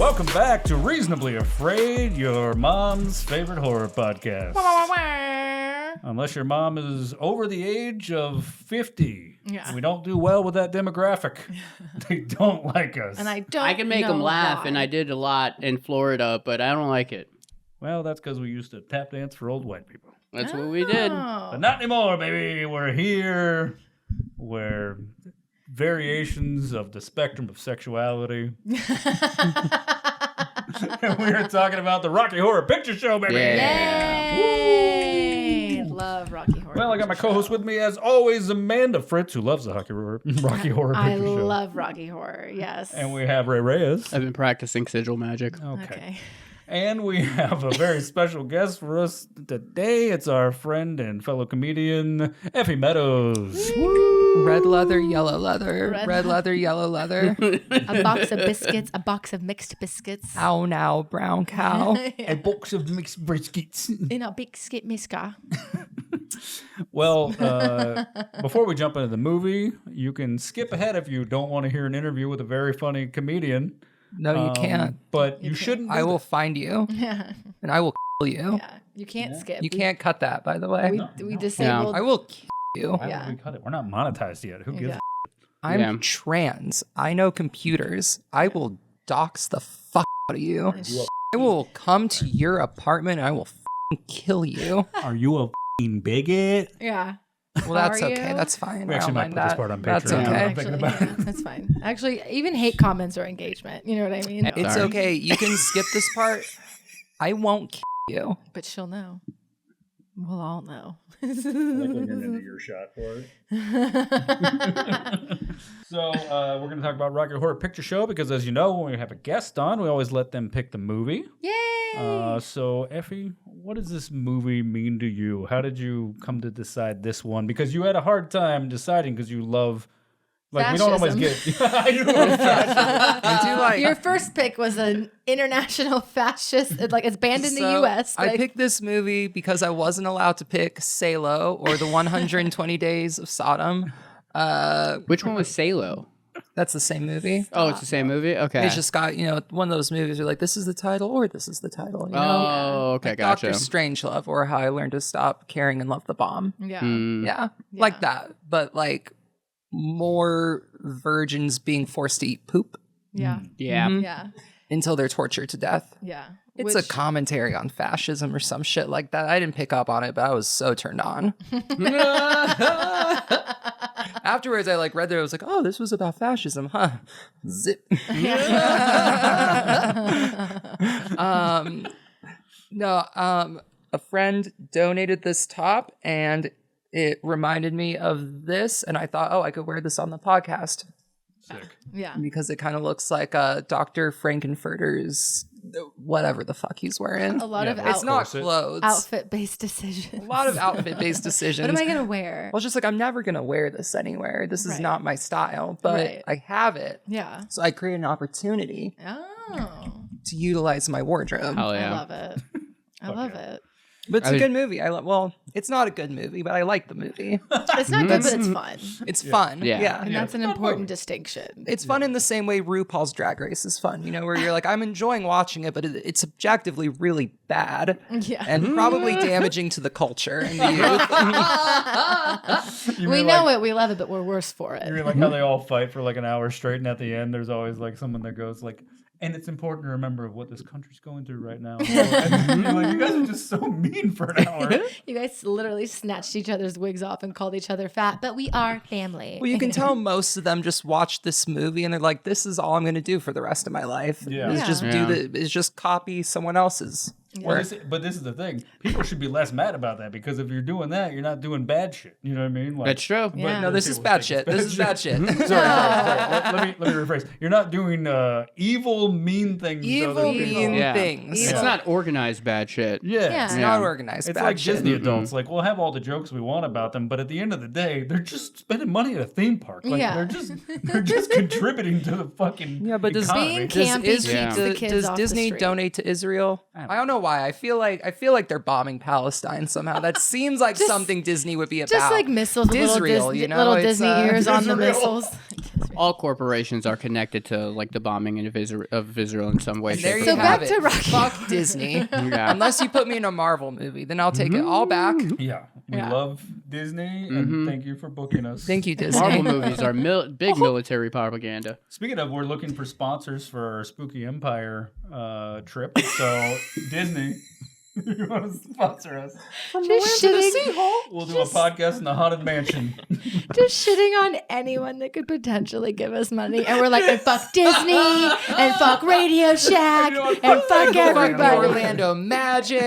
welcome back to Reasonably Afraid, your mom's favorite horror podcast. Unless your mom is over the age of 50. Yeah. We don't do well with that demographic. They don't like us. And I can make them laugh, and I did a lot in Florida, but I don't like it. Well, that's because we used to tap dance for old white people. That's what we did. But not anymore, baby. We're here. We're variations of the spectrum of sexuality. And we are talking about the Rocky Horror Picture Show, baby. Yay! Love Rocky Horror. Well, I got my co-host with me, as always, Amanda Fritz, who loves the Rocky Horror Picture Show. I love Rocky Horror, yes. And we have Rey Reyes. I've been practicing sigil magic. Okay. And we have a very special guest for us today. It's our friend and fellow comedian, Effie Meadows. Red leather, yellow leather. Red leather, yellow leather. A box of biscuits, a box of mixed biscuits. Ow now, brown cow. A box of mixed biscuits. In a biscuit miska. Well, before we jump into the movie, you can skip ahead if you don't want to hear an interview with a very funny comedian. No, you can't. But you shouldn't. I will find you. Yeah. And I will kill you. Yeah. You can't skip. You can't cut that, by the way. We disabled. I will kill you. Why would we cut it? We're not monetized yet. Who gives a I'm trans. I know computers. I will dox the fuck out of you. I will come to your apartment and I will kill you. Are you a bigot? Yeah. Well, that's Are okay. you? That's fine. We I actually don't might mind put this that. part on Patreon. That's I'm okay. thinking about it. That's fine. Actually, even hate comments are engagement. You know what I mean? It's Sorry. okay. You can skip this part. I won't kill you. But she'll know. We'll all know. Into your shot for it. So we're going to talk about Rocky Horror Picture Show because, as you know, when we have a guest on, we always let them pick the movie. Yay! So, Effie, what does this movie mean to you? How did you come to decide this one? Because you had a hard time deciding because you love... Like, we don't always get... I knew it was fascism. Your first pick was an international fascist, like it's banned in the U.S. I picked this movie because I wasn't allowed to pick Salo or the 120 Days of Sodom. Which one was Salo? That's the same movie. Oh, it's the same movie? Okay. It's just got, one of those movies where like, this is the title or this is the title. You know? Oh, okay, like gotcha. Dr. Strangelove or How I Learned to Stop Caring and Love the Bomb. Yeah. Yeah, like that. But like more virgins being forced to eat poop. Yeah. Yeah. Yeah. Until they're tortured to death. Yeah. It's a commentary on fascism or some shit like that. I didn't pick up on it, but I was so turned on. Afterwards, I read there. I was like, "Oh, this was about fascism, huh?" Zip. A friend donated this top, and it reminded me of this, and I thought, "Oh, I could wear this on the podcast." Sick. Yeah. Because it kind of looks like Dr. Frankenfurter's whatever the fuck he's wearing. A lot of it's not clothes. Outfit-based decisions. A lot of outfit-based decisions. What am I going to wear? Well, just like, I'm never going to wear this anywhere. This is not my style, but I have it. Yeah. So I create an opportunity Oh. to utilize my wardrobe. Hell yeah. I love it. I love it. But it's a good movie. Well, it's not a good movie, but I like the movie. It's not good, but it's fun. It's fun. Yeah. And that's an important distinction. It's fun in the same way RuPaul's Drag Race is fun, where you're like, I'm enjoying watching it, but it's objectively really bad and probably damaging to the culture and the youth. We know it, we love it, but we're worse for it. You mean like how they all fight for like an hour straight, and at the end, there's always like someone that goes like, and it's important to remember what this country's going through right now. And you're like, you guys are just so mean for an hour. You guys literally snatched each other's wigs off and called each other fat, but we are family. Well, you can tell most of them just watch this movie and they're like, "This is all I'm going to do for the rest of my life. Yeah. Is just is just copy someone else's." But this is the thing. People should be less mad about that because if you're doing that, you're not doing bad shit. You know what I mean? Like, That's true. Yeah. No, this is bad shit. This is bad shit. Sorry. Let me rephrase. You're not doing evil, mean things. Evil, mean things. It's not organized bad shit. Yeah. It's not organized. It's bad like shit. Disney adults. Like, we'll have all the jokes we want about them, but at the end of the day, they're just spending money at a theme park. Like, they're just contributing to the fucking but does economy. Being campy keeps the kids does off Disney the street. donate to Israel? I don't know why. I feel like they're bombing Palestine somehow. That seems like something Disney would be about. Just like missiles, Israel, little Disney it's, ears on the Israel. missiles. all corporations are connected to like the bombing of Israel in some way. And there shape, you or So have back it. to Rocky. Fuck Disney. Yeah. Unless you put me in a Marvel movie, then I'll take it all back. Yeah, we Yeah. love Disney, and thank you for booking us. Thank you, Disney. Marvel movies are big military propaganda. Speaking of, we're looking for sponsors for our Spooky Empire trip. So Disney, you want to sponsor us? Just shitting, We'll do a podcast in the haunted mansion. just shitting on anyone that could potentially give us money. And we're like, and fuck Disney, and fuck Radio Shack, and fuck Fuck the everybody. Orlando Magic.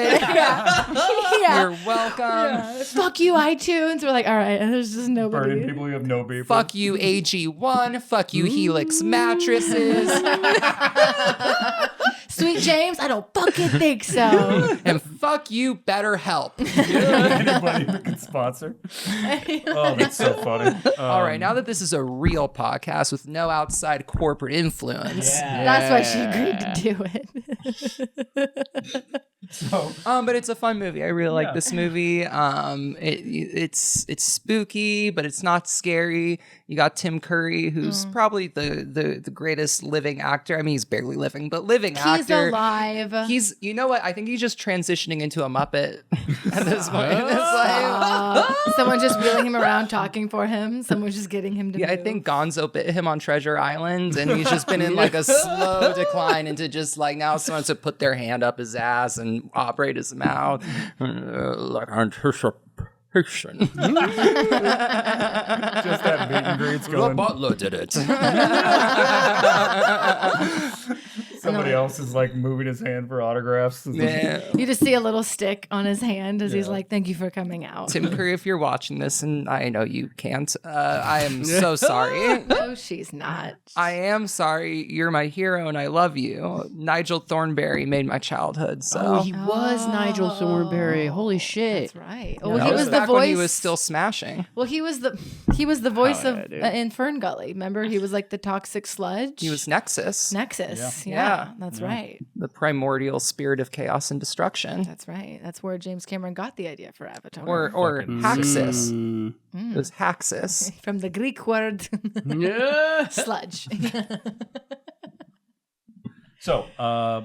Yeah. You're welcome. Fuck you, iTunes. We're like, all right, and there's just Burning nobody. people you have no beef Fuck you, AG1. Fuck you, Helix Mattresses. Sweet James, I don't fucking think so. And fuck you, BetterHelp. with. Anybody that can sponsor. Oh, that's so funny. All right, now that this is a real podcast with no outside corporate influence. That's why she agreed to do it. So, But it's a fun movie. I really like Yeah. this movie. It's spooky, but it's not scary. You got Tim Curry, who's probably the greatest living actor. I mean, he's barely living, but living He's actor. alive. He's, you know what? I think he's just transitioning into a Muppet at this point in his life. Someone just wheeling him around, talking for him. Someone just getting him to Yeah, I move. think Gonzo bit him on Treasure Island, and he's just been in like a slow decline into just like now someone to put their hand up his ass and operate his mouth. Like anticipation. just that meet and greets The going. butler did it. Somebody else is like moving his hand for autographs. Yeah. You just see a little stick on his hand as he's like, thank you for coming out. Tim Curry, if you're watching this, and I know you can't, I am so sorry. No, she's not. I am sorry. You're my hero, and I love you. Nigel Thornberry made my childhood. So Oh, he was Nigel Thornberry. Holy shit. That's right. Yeah, Well, that he was was the back voice. when he was still smashing. Well, he was the voice Oh, of yeah, dude. in Fern Gully. Remember, he was like the toxic sludge. He was Nexus, Nexus. Yeah. Yeah, that's right. the primordial spirit of chaos and destruction, That's right. That's where James Cameron got the idea for Avatar. or Fucking Haxis. Mm. It was Haxis. From the Greek word Yeah. sludge. So,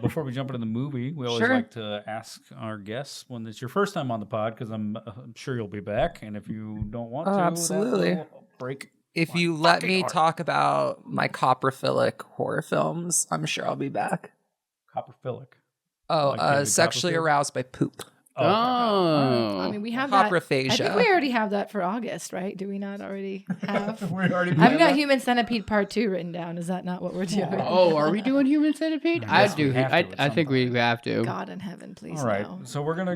before we jump into the movie, we always Sure. like to ask our guests when it's your first time on the pod, because I'm sure you'll be back. And if you don't want to, that absolutely. will break. If my you let fucking me heart. talk about my coprophilic horror films, I'm sure I'll be back. Coprophilic. Oh, Like David sexually Copperfield? aroused by poop. Okay. Oh. I mean, we have that. I Coprophagia. think we already have that for August, right? Do we not already have? We already I've planned got that? Human Centipede Part 2 written down. Is that not what we're doing? Oh, are we doing Human Centipede? Yes, I do. we have to at I some think we point. have to. God in heaven, please All right, no. so we're gonna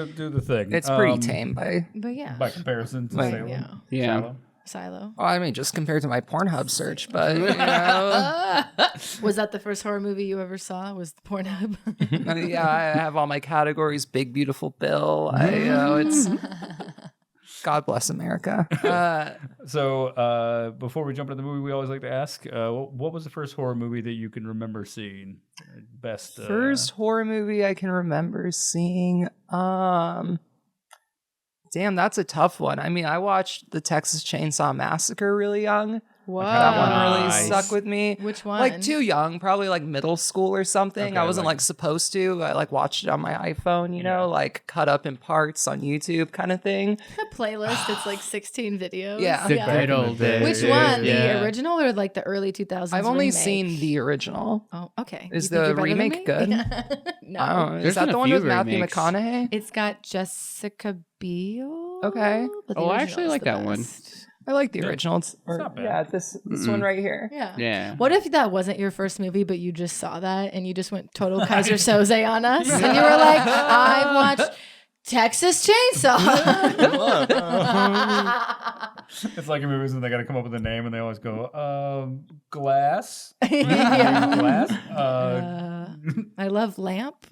do the thing. It's pretty tame by. But yeah. by comparison to Like, Salem. yeah. Yeah. Shallow. Silo. Well, I mean, just compared to my Pornhub search, but you know, Was that the first horror movie you ever saw? Was the Pornhub? yeah, I have all my categories. Big beautiful bill. It's God bless America. So before we jump into the movie, we always like to ask, what was the first horror movie that you can remember seeing? Best First horror movie I can remember seeing. Damn, that's a tough one. I mean, I watched the Texas Chainsaw Massacre really young. Wow. That one really Nice. stuck with me. Which one? Like too young, probably like middle school or something. Okay, I wasn't like- like supposed to. I like watched it on my iPhone, you know, like cut up in parts on YouTube kind of thing. A playlist. It's like 16 videos. Yeah. The Back good in the old day. days. Which dude, one? Yeah. The original or like the early 2000s? I've only remake? seen the original. Oh, okay. Is You think the you're better than remake me? good? No. Oh, is There's that been the a one few with Matthew remakes. McConaughey? It's got Jessica Biel. Okay. but the Oh, I original actually is like the that one. best. I like the Yeah. original. It's not bad. Yeah, this one right here. Yeah. Yeah. What if that wasn't your first movie, but you just saw that and you just went total Kaiser Soze on us? And you were like, I watched Texas Chainsaw. It's like in movies and they got to come up with a name and they always go, Glass. Yeah. Glass. I love Lamp.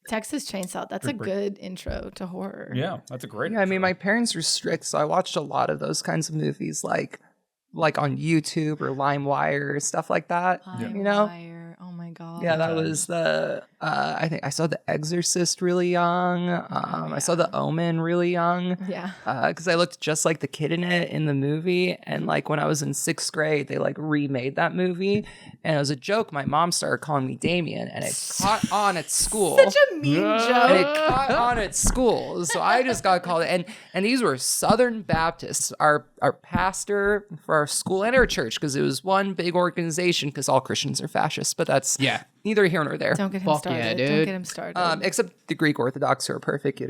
Texas Chainsaw. That's a Pretty- good intro to horror. Yeah, that's a great. Yeah, I mean, intro. my parents were strict, so I watched a lot of those kinds of movies, like on YouTube or LimeWire or stuff like that. Yeah. You know? LimeWire. Oh my god. Yeah, that times. was the I think I saw The Exorcist really young. I saw The Omen really young. Yeah. Because I looked just like the kid in it in the movie. And like when I was in 6th grade, they like remade that movie. And it was a joke. My mom started calling me Damien, and it caught on at school. Such a mean And joke. it caught on at school. So I just got called it. And these were Southern Baptists. Our pastor for our school and our church, because it was one big organization, because all Christians are fascists. But that's neither here nor there. Don't get him Fuck started. yeah, Don't dude. get him started. Except the Greek Orthodox who are perfect. They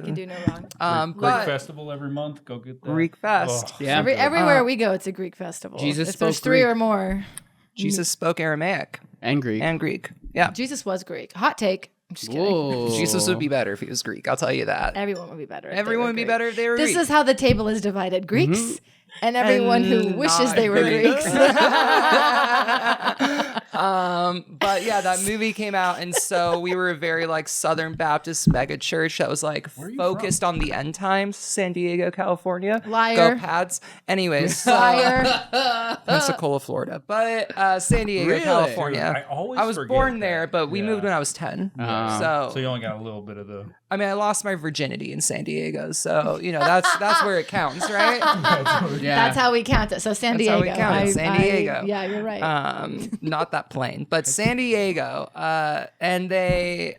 can do no wrong. Greek But festival every month. Go get that. Greek fest. Yeah. Everywhere we go, it's a Greek festival. Jesus if there's spoke 3 Greek. or more. Jesus spoke Aramaic And Greek. and Greek. Yeah. Jesus was Greek. Hot take. I'm just kidding. Whoa. Jesus would be better if he was Greek. I'll tell you that. Everyone would be better. if they Everyone were would be Greek. better if they were This Greek. is how the table is divided: Greeks and everyone who And wishes not they were Greeks. Greeks. But yeah, that movie came out, and so we were a very like Southern Baptist mega church that was like are you focused on the end times. San Diego, California. Liar. Go Pads. Anyways, so, Fire. Pensacola, Florida, but San Diego, Really? California. Dude, I always was forget born that. there, but we Yeah. moved when I was 10. Oh. So you only got a little bit of the. I mean, I lost my virginity in San Diego, so you know that's where it counts, right? Yeah. That's how we count it. So San That's how Diego. we count it, San Diego. Yeah, you're right. Not that plain, but San Diego, and they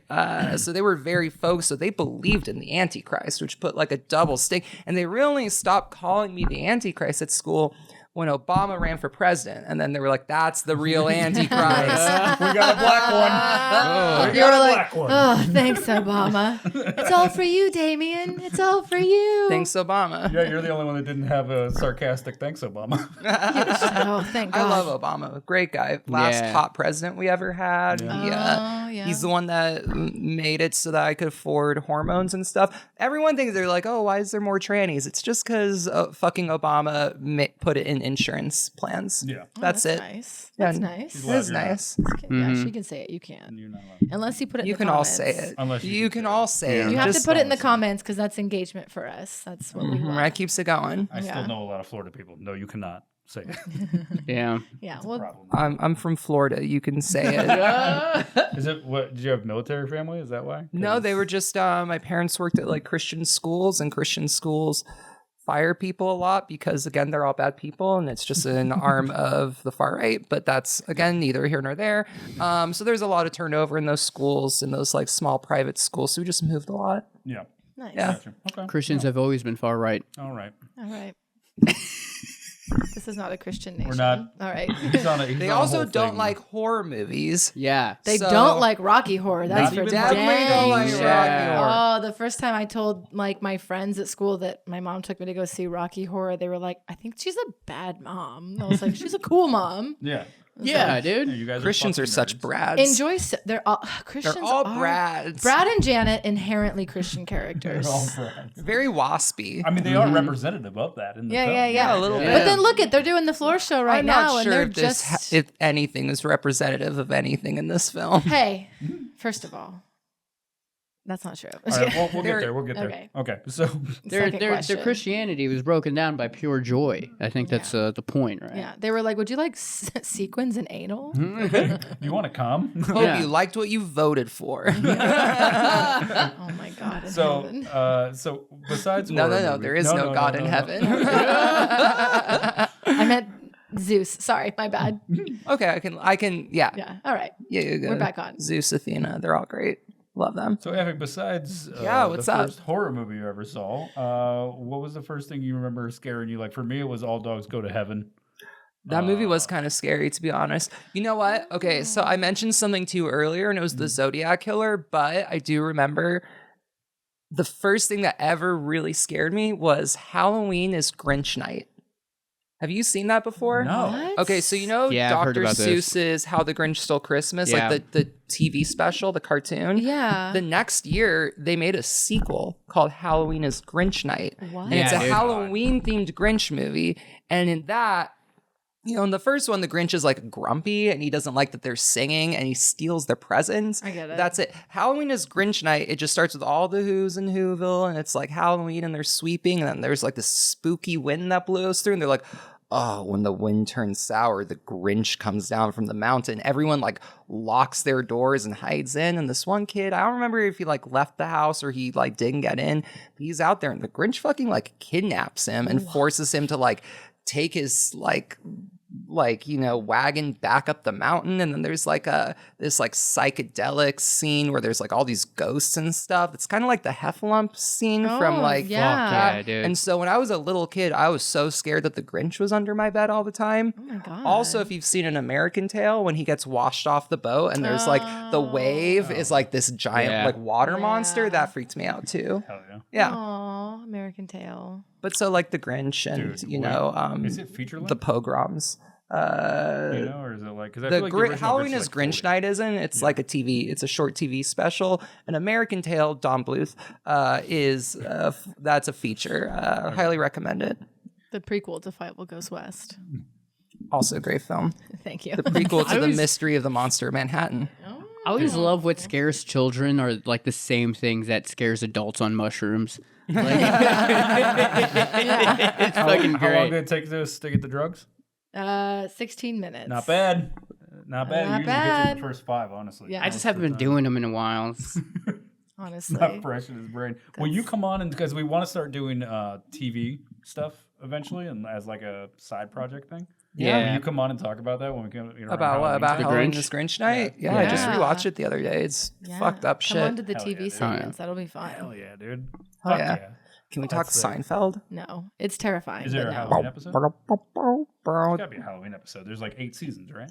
so they were very focused. So they believed in the Antichrist, which put like a double stink. And they really stopped calling me the Antichrist at school when Obama ran for president, and then they were like, "That's the real Antichrist." We got a black one. We you were got a like, black one. oh, thanks, Obama. It's all for you, Damien. It's all for you. Thanks, Obama. Yeah, you're the only one that didn't have a sarcastic thanks, Obama. Oh, thank I God. love Obama. Great guy. Last Yeah. top president we ever had. Oh, yeah. He's the one that made it so that I could afford hormones and stuff. Everyone thinks they're like, oh, why is there more trannies? It's just because fucking Obama put it in insurance plans. Yeah. Oh, That's it. Nice. Yeah, That's nice. It is nice. Yeah, she can say it. You can't. You're not allowed. Unless you put it in You the can all comments. say it. Unless you you can can say all it. say it. You have to Just put it in the listen. comments because that's engagement for us. That's what we want. That keeps it going. I Yeah. still know a lot of Florida people. No, you cannot say it. Yeah. Yeah. Well, Problem. I'm from Florida. You can say it. Is it what? Did you have military family? Is that why? No, they were just my parents worked at like Christian schools, and Christian schools fire people a lot because again they're all bad people, and it's just an arm of the far right. But that's again neither here nor there. So there's a lot of turnover in those schools, in those like small private schools. So we just moved a lot. Yeah. nice. Yeah. Gotcha. Okay. Christians have always been far right. All right. All right. This is not a Christian nation. We're not. All right. He's on a, he's They on a also whole don't thing. like horror movies. Yeah. They So- don't like Rocky Horror. That's Not for even Definitely dang don't like sure. Rocky Horror. Oh, the first time I told like my friends at school that my mom took me to go see Rocky Horror, they were like, "I think she's a bad mom." I was like, "She's a cool mom." Yeah. Yeah, Yeah, dude. you guys Christians are fucking such nerds. brads. Enjoy. They're all Christians. They're all are- brads. Brad and Janet inherently Christian characters. They're all brads. Very waspy. I mean, they are representative of that in the Yeah, film. yeah, yeah. Yeah, a little Yeah. bit. But then look at they're doing the floor show right I'm now, not and sure they're if this just if anything is representative of anything in this film. hey. First of all, that's not true. All right, we'll get They're- there. We'll get there. Okay. Okay. So Second Their question. Christianity was broken down by pure joy. I think that's the point, right? Yeah, they were like, "Would you like sequins and anal?" you want to come? Hope Yeah. you liked what you voted for. Oh my God! In heaven. So besides No, horror no, movies- there is no God in heaven. I meant Zeus. Sorry, my bad. Okay, I can, yeah. Yeah. All right. Yeah, you're good. We're back on. Zeus, Athena, they're all great. Love them. So, Effie, besides Yeah, what's the up? first horror movie you ever saw, what was the first thing you remember scaring you? Like for me, it was All Dogs Go to Heaven. That movie was kind of scary, to be honest. You know what? Okay, so I mentioned something to you earlier, and it was the Zodiac Killer, but I do remember the first thing that ever really scared me was Halloween is Grinch Night. Have you seen that before? No. What? Okay, so you know Yeah, I've heard Dr. about this. Seuss's How the Grinch Stole Christmas, Yeah. like the TV special, the cartoon? Yeah. The next year, they made a sequel called Halloween is Grinch Night. What? And it's Yeah, a dude. Halloween-themed Grinch movie. And in that, you know, in the first one, the Grinch is like grumpy and he doesn't like that they're singing and he steals their presents. I get it. That's it. Halloween is Grinch Night. It just starts with all the Who's in Whoville and it's like Halloween and they're sweeping and then there's like this spooky wind that blows through and they're like, when the wind turns sour, the Grinch comes down from the mountain. Everyone like locks their doors and hides in. And this one kid, I don't remember if he like left the house or he like didn't get in. But he's out there and the Grinch fucking like kidnaps him and forces him to like take his wagon back up the mountain. And then there's like this like psychedelic scene where there's like all these ghosts and stuff. It's kind of like the Heffalump scene from like yeah, dude. And so when I was a little kid, I was so scared that the Grinch was under my bed all the time. Oh my God. Also, if you've seen An American Tale, when he gets washed off the boat and there's like the wave is like this giant like water monster, that freaked me out too. Hell yeah. Yeah. Aw, American Tale. But so like the Grinch and is it feature length? the pogroms. Or is it like because I feel like the original Halloween Grinch is like Grinch 40. Night, isn't it? It's like it's a short TV special. An American Tale, Don Bluth, is that's a feature. Highly recommend it. The prequel to Fievel Goes West. Also a great film. Thank you. The prequel to The Mystery of the Monster of Manhattan. I always love what scares children are like the same things that scares adults on mushrooms. Like, it's fucking How long great. did it take this to get the drugs? 16 minutes. Not bad. Not bad. Not You usually get bad. to the first 5, honestly. Yeah. I just haven't been doing them in a while. Honestly. Not fresh in his brain. Will you come on and because we want to start doing TV stuff eventually and as like a side project thing? Yeah. Will you come on and talk about that when we come? About what? About The Halloween Grinch? is Grinch Night? Yeah, I just Yeah. rewatched it the other day. It's fucked up Come on shit. to the Hell TV yeah, dude. segments. That'll be fun. Hell yeah, dude. Oh, Fuck yeah. Can we talk That's sick. Seinfeld? No, it's terrifying. Is there but a no. Halloween episode? There's Bro, gotta be a Halloween episode. There's like 8 seasons, right?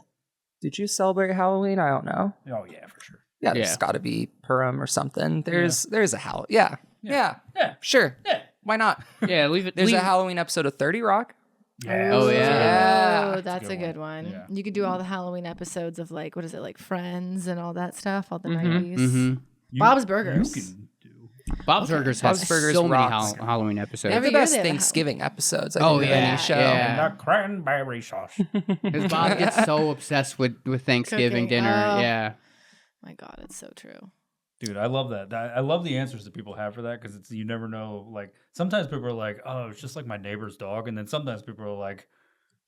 did you celebrate Halloween? I don't know. Oh yeah, for sure. Yeah, there's Yeah. got to be Purim or something. There's a Halloween. Yeah. Yeah. Sure. Yeah. Why not? Yeah, leave it. There's leave, a Halloween episode of 30 Rock. Yeah. Oh, yeah. Yeah. Oh, that's a good one. Yeah. You could do all the Halloween episodes of like, what is it, like Friends and all that stuff, all the Mhm, 90s. mhm. Bob's Burgers. You can do. Bob's Burgers has Bob's Burgers so many rocks. Halloween episodes. They have the Every year best they have a Thanksgiving episodes, I Oh, think, of yeah, any show. yeah. And the cranberry sauce. Because Bob gets so obsessed with Thanksgiving Cooking. dinner. Oh. Yeah. My God, it's so true. Dude, I love that. I love the answers that people have for that because it's you never know. Like sometimes people are like, "Oh, it's just like my neighbor's dog," and then sometimes people are like,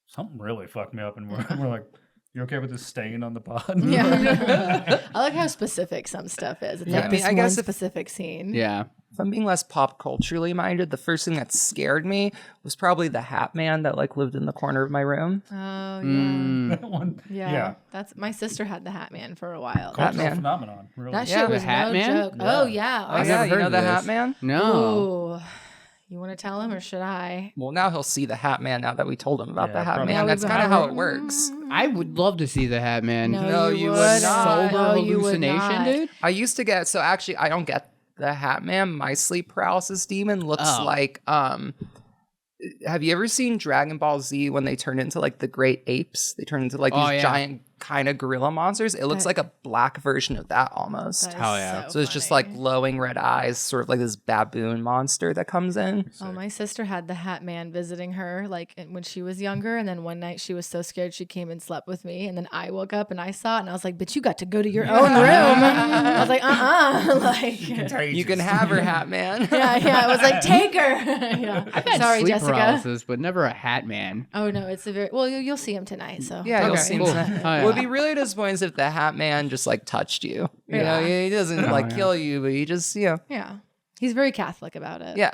"Something really fucked me up," and we're like, "You okay with this stain on the pod?" Yeah. I like how specific some stuff is. It's Yeah, like I mean, this I guess one if- specific scene. Yeah. If I'm being less pop culturally minded, the first thing that scared me was probably the Hat Man that like lived in the corner of my room. Oh, yeah. Mm. That one. Yeah. That's my sister had the Hat Man for a while. Hat Cultural Man. phenomenon. Really. That Yeah. shit The was Hat no Man? joke. Yeah. Oh, yeah. Oh I've yeah, never you heard know of the this. Hat Man? No. Ooh. You want to tell him or should I? Well, now he'll see the Hat Man now that we told him about Yeah, the Hat probably. Man. Yeah, That's we've kind of how heard- it works. I would love to see the Hat Man. No, you would would not. Sober No, you would hallucination, not. dude. I used to get so actually I don't get the Hat Man. My sleep paralysis demon looks Oh. like have you ever seen Dragon Ball Z when they turn into like the great apes? They turn into like Oh, these yeah. giant kind of gorilla monsters. It looks That- like a black version of that almost. That is Hell yeah. So it's just funny. like glowing red eyes, sort of like this baboon monster that comes in. Oh, my sister had the Hat Man visiting her like when she was younger, and then one night she was so scared she came and slept with me, and then I woke up and I saw it, and I was like, "But you got to go to your own room." I was like, like, You can have her, Hat Man. yeah. I was like, "Take her." Yeah. I've had Sorry, sleep Jessica. paralysis, but never a Hat Man. Oh no, it's a very well. You'll see him tonight. So Yeah, don't you'll worry. see him cool. tonight. Oh, yeah. Well, it'd be really disappointing if the Hat Man just like touched you. You know, he doesn't like yeah. kill you, but he just, you know, Yeah, he's very Catholic about it. yeah.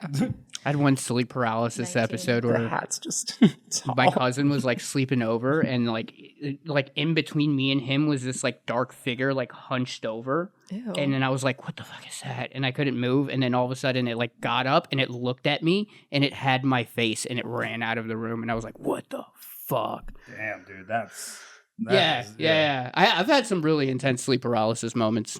I had one sleep paralysis 19. episode The where hat's just my tall. cousin was like sleeping over, and like in between me and him was this like dark figure like hunched over. Ew. And then I was like, what the fuck is that? And I couldn't move. And then all of a sudden it like got up and it looked at me and it had my face and it ran out of the room. And I was like, what the fuck? Damn, dude, that's. Yeah. I've had some really intense sleep paralysis moments.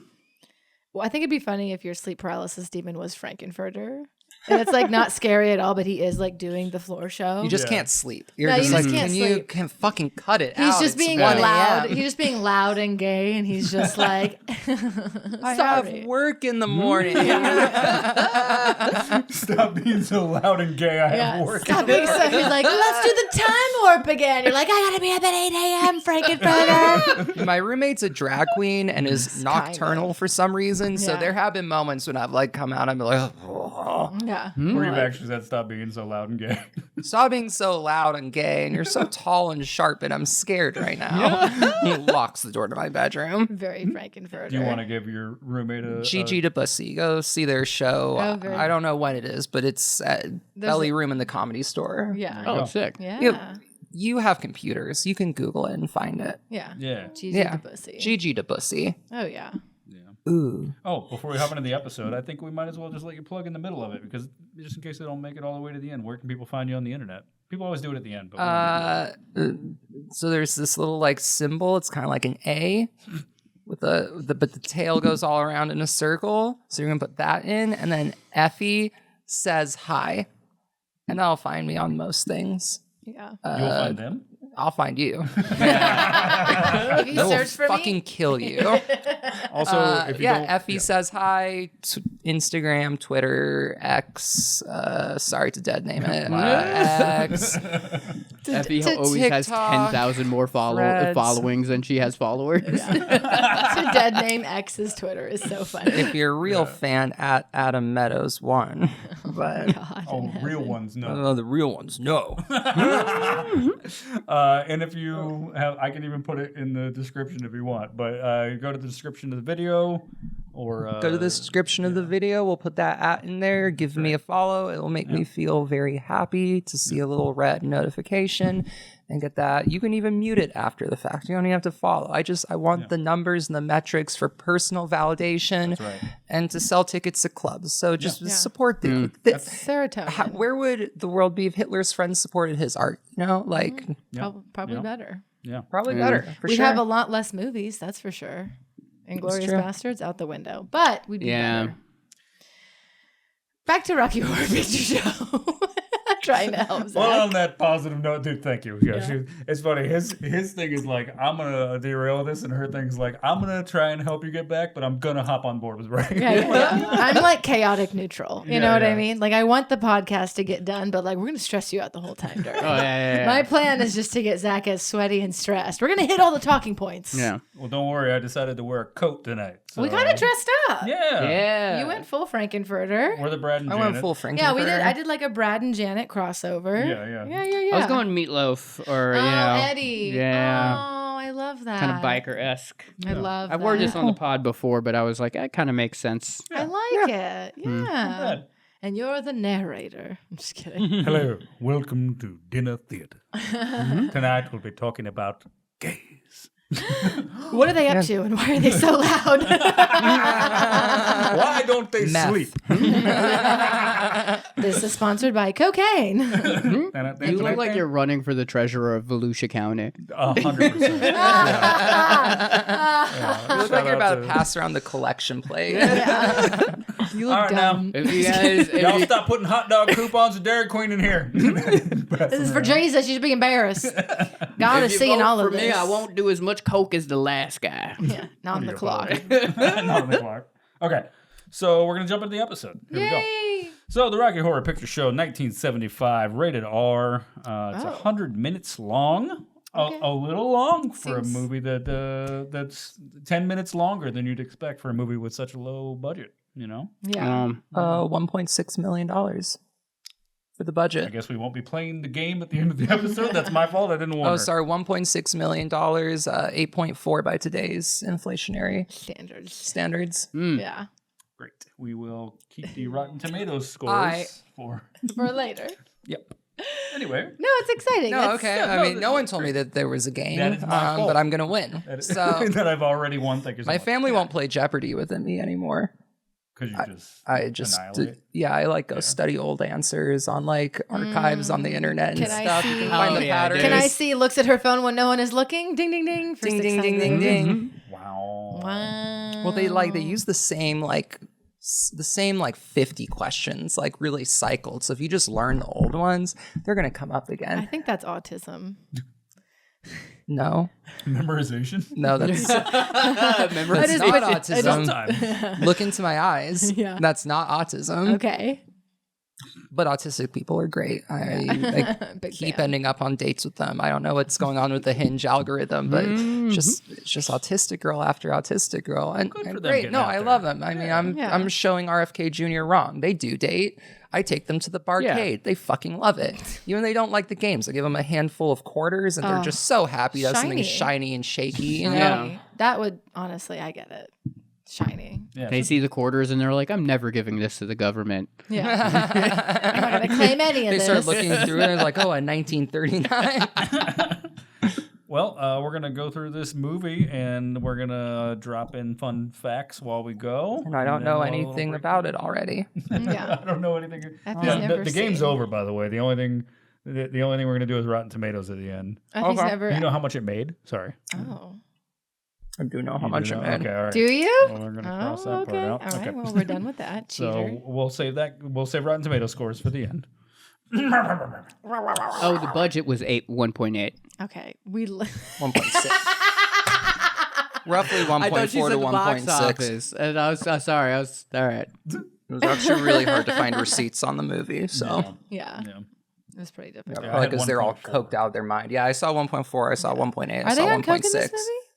Well, I think it'd be funny if your sleep paralysis demon was Frankenfurter. And it's like not scary at all, but he is like doing the floor show. You just Yeah. can't sleep. You're No, just you like, just can't can you sleep. can fucking cut it He's out? just It's being 1 loud. a.m. He's just being loud and gay, and he's just like, I sorry. have work in the morning. Stop being so loud and gay. I have work. Stop being so. He's like, let's do the time warp again. You're like, I gotta be up at 8 a.m. Frankenfurter. My roommate's a drag queen and is nocturnal for some reason. So Yeah. there have been moments when I've like come out and be like, oh. Yeah. Where you've actually said stop being so loud and gay. Stop being so loud and gay, and you're so tall and sharp, and I'm scared right now. He locks the door to my bedroom. Very Frankenfurter. Do you want to give your roommate a Gigi DeBussy. Go see their show. Oh, very I don't know when it is, but it's at Belly Room in the Comedy Store. Yeah. Oh, sick. Yeah. You have computers. You can Google it and find it. Yeah. Yeah. Gigi Yeah. DeBussy. Gigi DeBussy. Oh, yeah. Ooh. Oh, before we hop into the episode, I think we might as well just let you plug in the middle of it, because just in case they don't make it all the way to the end, where can people find you on the internet? People always do it at the end. But So there's this little like symbol. It's kind of like an A with but the tail goes all around in a circle. So you're gonna put that in, and then Effie says hi, and that'll find me on most things. Yeah. you'll find them. I'll find you. If you They'll search for fucking me. kill you. Also, if you don't, Effie says hi. Instagram, Twitter, X. Sorry to dead name it. X. Effie to always has TikTok, 10,000 more Threads. followings than she has followers. To dead name X's Twitter is so funny. If you're a real fan, at Adam Meadows 1. But God oh, in heaven. real ones, no. the real ones, no. And if you have, I can even put it in the description if you want, but go to the description of the video, or Go to the description of the video. We'll put that in there. Give me a follow. It will make me feel very happy to see a little red notification and get that. You can even mute it after the fact. You don't even have to follow. I want the numbers and the metrics for personal validation and to sell tickets to clubs. So just support the Serotonin. where would the world be if Hitler's friends supported his art? You know, like Probably better. Yeah. probably better for We'd sure. have a lot less movies, that's for sure. Inglourious true. Bastards out the window. But we'd be Yeah. better. Back to Rocky Horror Picture Show. Trying to help Zach. Well, on that positive note, dude, thank you. Yeah. It's funny. His thing is like, I'm gonna derail this, and her thing's like, I'm gonna try and help you get back, but I'm gonna hop on board with Ray. Yeah. I'm like chaotic neutral. You know what I yeah. mean? Like I want the podcast to get done, but like we're gonna stress you out the whole time, Dirk. Oh, yeah. My plan is just to get Zach as sweaty and stressed. We're gonna hit all the talking points. Yeah. Well, don't worry. I decided to wear a coat tonight. So, We kind of dressed up. Yeah. Yeah. You went full Frankenfurter. We're the Brad and I Janet. went full Frankenfurter. Yeah, we did. I did like a Brad and Janet crossover. Yeah. Yeah. I was going Meatloaf or, you know. Eddie. Yeah. Oh, I love that. Kind of biker-esque. I love I wore that. this on the pod before, but I was like, that kind of makes sense. I like it. Yeah. bad. And you're the narrator. I'm just kidding. Hello. Welcome to Dinner Theater. Tonight we'll be talking about gays. What are they up to and why are they so loud? Why don't they Meth. sleep? This is sponsored by cocaine. You look like you're running for the treasurer of Volusia County. 100%. You look like you're about to pass around the collection plate. You look All right, dumb. If you guys, Y'all stop putting hot dog coupons of Dairy Queen in here. This is for Jesus. You should be embarrassed. God is seeing all of for this. me, I won't do as much coke as the last guy. Yeah, not on the clock. Not on the clock. Okay, so we're going to jump into the episode. Here we go. Yay! So, the Rocky Horror Picture Show, 1975, rated R. It's 100 minutes long. Okay. A little long for Seems- a movie that's 10 minutes longer than you'd expect for a movie with such a low budget, you know? Yeah. $1.6 million for the I budget. guess we won't be playing the game at the end of the episode. That's my fault. I didn't want Oh, sorry, $1.6 million, 8.4 by today's inflationary Standards. standards. Yeah. Great. We will keep the Rotten Tomatoes scores for... For later. Yep. Anyway. No, it's exciting. No, That's- okay. I mean, no one told me that there was a game, That is my fault. but I'm gonna win. So that I've already won. Thank you so my much. family won't play Jeopardy with me anymore. Because you just I just, annihilate. I like go study old answers on like archives on the internet and Can I stuff. see- You can find Oh, the yeah, patterns. Can I see? Looks at her phone when no one is looking. Ding, ding, ding. For Ding, ding, 600. ding, ding, ding. Wow. Wow. Well, they use the same 50 questions, like really cycled. So if you just learn the old ones, they're gonna come up I again. think that's autism. No, Memorization. no, that's Remember, that's is- not but autism. Sometimes. Look into my eyes. Yeah. That's not autism. Okay. But autistic people are great. I Big keep fan. ending up on dates with them. I don't know what's going on with the Hinge algorithm, but it's just autistic girl after autistic girl, and, for and them great. getting No, out I there. love them. I mean, Yeah. I'm showing RFK Jr. wrong. They do date. I take them to the barcade. They fucking love it. Even they don't like the games. I give them a handful of quarters, and they're just so happy to have something shiny and shaky. You know? Shiny. That would honestly, I get it. Shiny. Yeah, They see the quarters and they're like, I'm never giving this to the government. Yeah. I'm not gonna claim any of They this. start looking through it and they're like, oh, a 1939. Well, we're gonna go through this movie and we're gonna drop in fun facts while we go. And I don't then know we'll have a little anything break. about it already. Yeah. I don't know anything. Effie's Yeah, never the game's seen. over, by the way. The only thing we're gonna do is Rotten Tomatoes at the end. Effie's Okay. never. You know how much it made? Sorry. Oh. I do know how You much do it know? made. Okay, all right. Do you? Well, we're gonna cross that okay. part out. All right. Okay. Well, we're done with that. Cheater. So we'll save that. We'll save Rotten Tomato scores for the end. Oh, the budget was 1.8. Okay. 1.6. Roughly 1.4 I thought she to said the box 1.6. office, and I was sorry. I was all right. It was actually really hard to find receipts on the movie, so Yeah. Yeah. It was pretty difficult. Yeah, I probably had because they're all 1.4. coked out of their mind. Yeah, I saw 1.4, I saw 1.8, I Are saw they on coke in 1.6. this movie?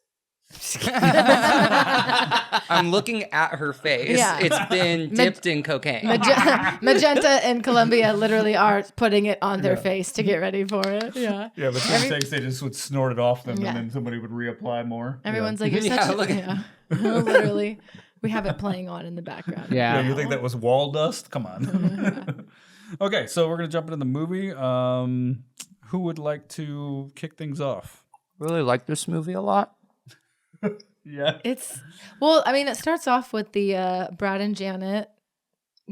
I'm looking at her face. Yeah. It's been dipped in cocaine. Magenta and Columbia literally are putting it on their face to get ready for it. Yeah. Yeah, but some things they just would snort it off them, Yeah. and then somebody would reapply more. Everyone's like, you're Yeah, such look a... at- Yeah. Literally. We have it playing on in the background. Yeah, Yeah. you think that was wall dust? Come on. Okay, so we're gonna jump into the movie. Who would like to kick things off? Really like this movie a lot. Yeah. It's... Well, I mean, it starts off with the Brad and Janet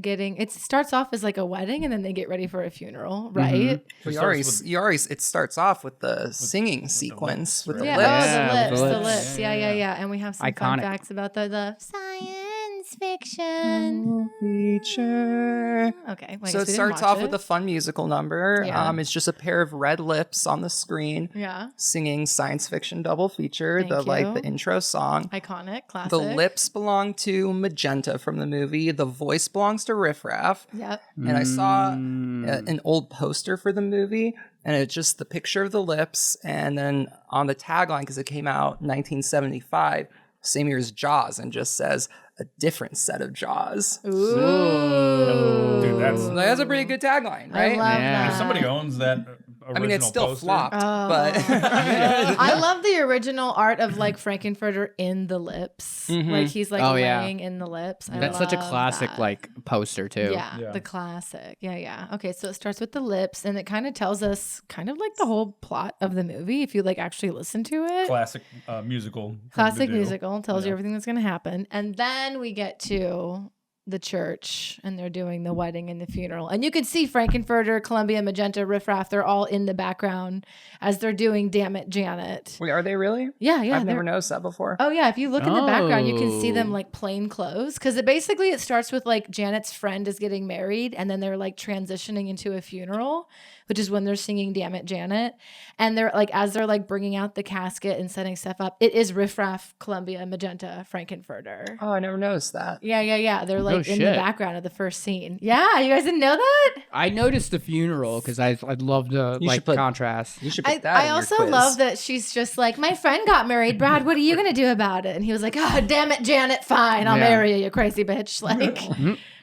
getting... It starts off as like a wedding and then they get ready for a funeral, right? It starts off with the singing sequence with the Yeah. lips. Oh, Yeah, the lips. the The lips. lips. Yeah. And we have some fun Iconic. facts about the science fiction. Feature. Okay. Well, I So guess it we didn't starts watch off it. with a fun musical number. Yeah. It's just a pair of red lips on the screen Yeah. singing science fiction double feature. Thank you. The intro song. Iconic. Classic. The lips belong to Magenta from the movie. The voice belongs to Riff Raff. Yep. And I saw an old poster for the movie, and it's just the picture of the lips. And then on the tagline, because it came out 1975, same year as Jaws, and just says a different set of Jaws. Ooh. Dude, That's a pretty good tagline, right? I love Yeah. that. if somebody owns that original I mean, it's still poster, flopped, Oh. but I love the original art of like Frankenfurter in the lips. Like he's like Oh, yeah. laying in the lips. I That's such a love classic that. like poster too. Yeah, Yeah. the classic. Yeah. Okay, so it starts with the lips and it kind of tells us kind of like the whole plot of the movie if you like actually listen to it. classic musical. thing to Classic do. musical tells you Yeah. everything that's going to happen. And then we get to the church and they're doing the wedding and the funeral. And you can see Frankenfurter, Columbia, Magenta, Riff Raff, they're all in the background as they're doing Damn It, Janet. wait, are they really? Yeah, I've they're- never noticed that before. Oh yeah, if you look in the background, you can see them Oh. like plain clothes because it starts with like Janet's friend is getting married, and then they're like transitioning into a funeral, which is when they're singing "Damn It, Janet," and they're like as they're like bringing out the casket and setting stuff up, it is Riff Raff, Columbia, Magenta, Frankenfurter. Oh, I never noticed that. Yeah. They're like in the shit. background of the first scene. Yeah, you guys didn't know that? I noticed the funeral because I'd love the You should like put- contrast. You should put that I in your also quiz. love that she's just like, my friend got married. Brad, what are you gonna do about it? And he was like, oh, damn it, Janet, fine, I'll Yeah. marry you, you crazy bitch. Like,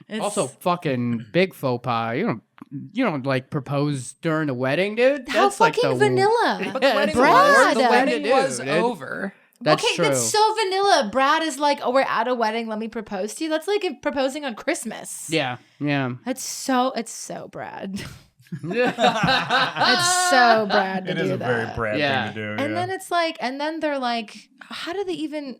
it's- Also, fucking big faux pas. You don't like propose during the wedding, dude. how That's like fucking the vanilla. But the wedding Brad. was, the wedding Dude, was dude. over. That's okay, true. that's so vanilla. Brad is like, oh, we're at a wedding. Let me propose to you. That's like proposing on Christmas. Yeah. It's so Brad. It's so Brad to It do is a that. very Brad Yeah. thing to do. And yeah. then it's like, and then they're like, how do they even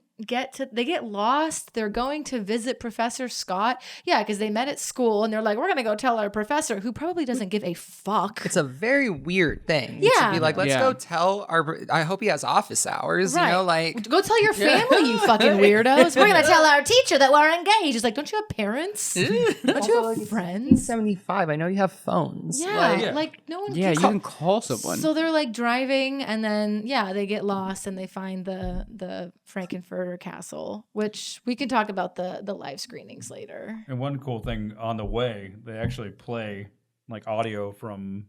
they get lost? They're going to visit Professor Scott. Yeah, because they met at school and they're like, we're going to go tell our professor who probably doesn't give a fuck. It's a very weird thing Yeah. to be like, let's Yeah. go tell our. I hope he has office hours. Right. You know, like Go tell your family, you fucking weirdos. We're going to tell our teacher that we're engaged. It's like, don't you have parents? Don't you have friends? 75. I know you have phones. Yeah, Like, like no one Yeah, can you can call someone. So they're like driving, and then they get lost, and they find the Frankenfurter castle, which we can talk about the live screenings later. And one cool thing on the way, they actually play like audio from,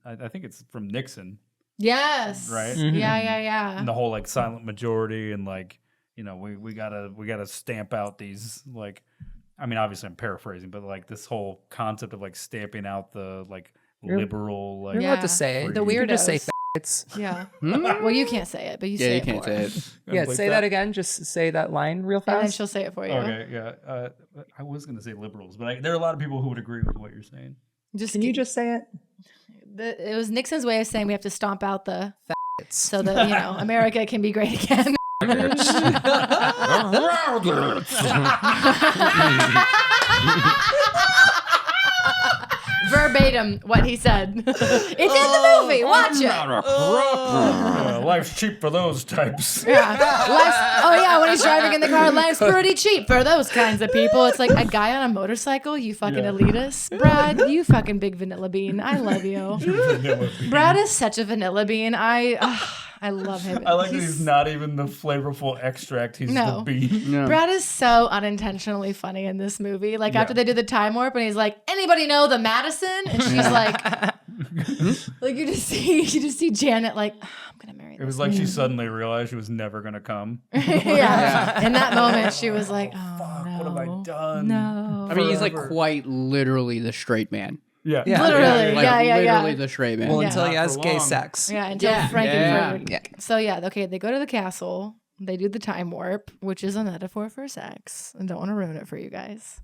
I think it's from Nixon, Yes. right? Mhm. Yeah. And the whole like silent majority and like, we gotta stamp out these like, I mean, obviously I'm paraphrasing, but like this whole concept of like stamping out the like liberal like. You're allowed to say it. The You can just say weirdos. it's. Yeah. Hmm? Well, you can't say it, but you Yeah, say you it can't for say her. it. Yeah, Bleep say that again. Just say that line real And then fast. she'll say it for you. Okay, yeah. I was gonna say liberals, but there are a lot of people who would agree with what you're saying. Can you just say it? It was Nixon's way of saying we have to stomp out the It's. so that America can be great again. Verbatim what he said. It's in the movie. Watch it. Life's cheap for those types. Yeah. When he's driving in the car, life's pretty cheap for those kinds of people. It's like a guy on a motorcycle. You fucking elitist, Brad. You fucking big vanilla bean. I love you. Brad is such a vanilla bean. I love him. I like that he's not even the flavorful extract. He's No. the bean. No. Brad is so unintentionally funny in this movie. Like after they do the time warp and he's like, anybody know the Madison? And she's like, like you just see Janet like, I'm gonna marry It this was like she man." suddenly realized she was never gonna come. yeah. In that moment, she was like, oh Fuck, no. what have I done? No. I mean, he's like Forever. quite literally the straight man. Yeah. Yeah. Literally, Like, yeah. literally the straight man. Well, Yeah. until he Not has for gay long. sex. Yeah, until Yeah. Frankenfurter. Yeah. So okay, they go to the castle. They do the time warp, which is a metaphor for sex. I don't want to ruin it for you guys.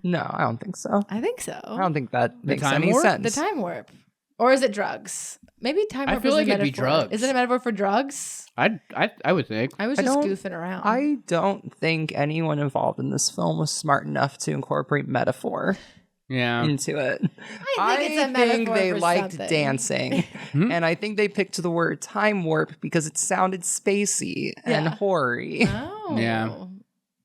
No, I don't think so. I think so. I don't think that makes time any warp? sense. The time warp. Or is it drugs? Maybe time I warp feel is like a it'd be metaphor. drugs. Is it a metaphor for drugs? I would think. I was I just don't- goofing around. I don't think anyone involved in this film was smart enough to incorporate metaphor Yeah. into it. I think it's a think metaphor they for liked something. dancing, and I think they picked the word time warp because it sounded spacey and Yeah. hoary. Oh. Yeah.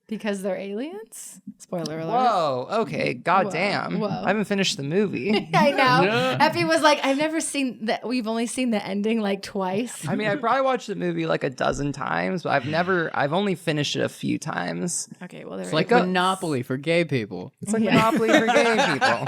Because they're aliens? Spoiler alert. Whoa, okay, goddamn. Whoa. I haven't finished the movie. I know. Yeah. Effie was like, I've never seen that. We've only seen the ending like twice. I mean, I probably watched the movie like a dozen times, but I've only finished it a few times. Okay, well, there It's we like go. Monopoly for gay people. It's like Yeah. Monopoly for gay people.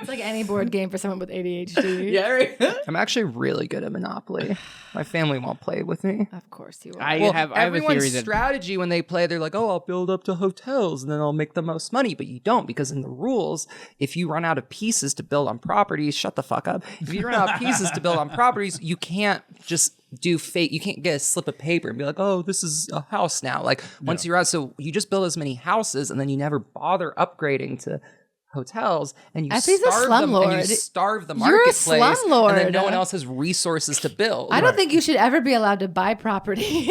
It's like any board game for someone with ADHD. Yeah. I'm actually really good at Monopoly. My family won't play with me. Of course you are. I Well, have a everyone's theory that strategy when they play, they're like, oh, I'll build up to hotels and then I'll make the most money. But you don't, because in the rules, if you run out of pieces to build on properties, shut the fuck up. If you run out of pieces to build on properties, you can't just do fake. You can't get a slip of paper and be like, oh, this is a house now. Like once you're out, so you just build as many houses and then you never bother upgrading to hotels, and you Effie's a starve them, and you slumlord. starve the You're a marketplace, and then no slumlord. one else has resources to build. I don't think you should ever be allowed to buy property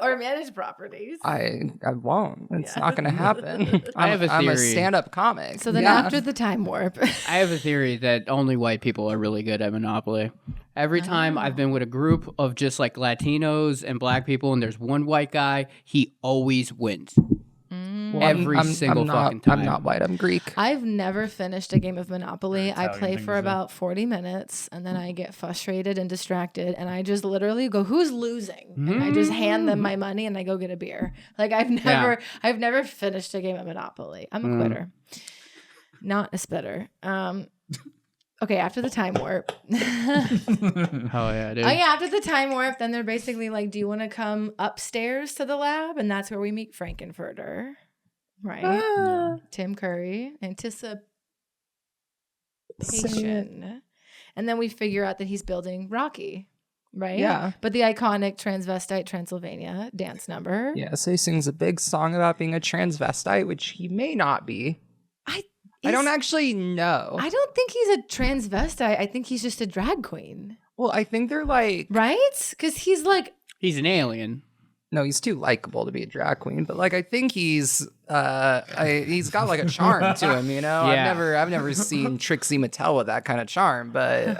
or manage properties. I won't. It's not going to happen. I have a I'm a theory. stand-up comic. So then Yeah. after the time warp, I have a theory that only white people are really good at Monopoly. Every time I've been with a group of just like Latinos and black people, and there's one white guy, he always wins. Mm. Well, every single not, fucking time. I'm not white. I'm Greek. I've never finished a game of Monopoly. I Italian play thing for to say. about 40 minutes and then I get frustrated and distracted and I just literally go, who's losing? And I just hand them my money and I go get a beer. Like I've never finished a game of Monopoly. I'm a quitter. Not a spitter. Okay, after the time warp. Oh yeah, dude. Oh yeah, after the time warp, then they're basically like, "Do you want to come upstairs to the lab?" And that's where we meet Frankenfurter, right? Tim Curry, anticipation, and then we figure out that he's building Rocky, right? Yeah. But the iconic transvestite Transylvania dance number. Yeah, so he sings a big song about being a transvestite, which he may not be. I don't actually know. I don't think he's a transvestite. I think he's just a drag queen, Well, I think they're like, right? Because he's like. He's an alien. no, he's too likable to be a drag queen, but like I think he's he's got like a charm to him, you know? Yeah. I've never seen Trixie Mattel with that kind of charm, but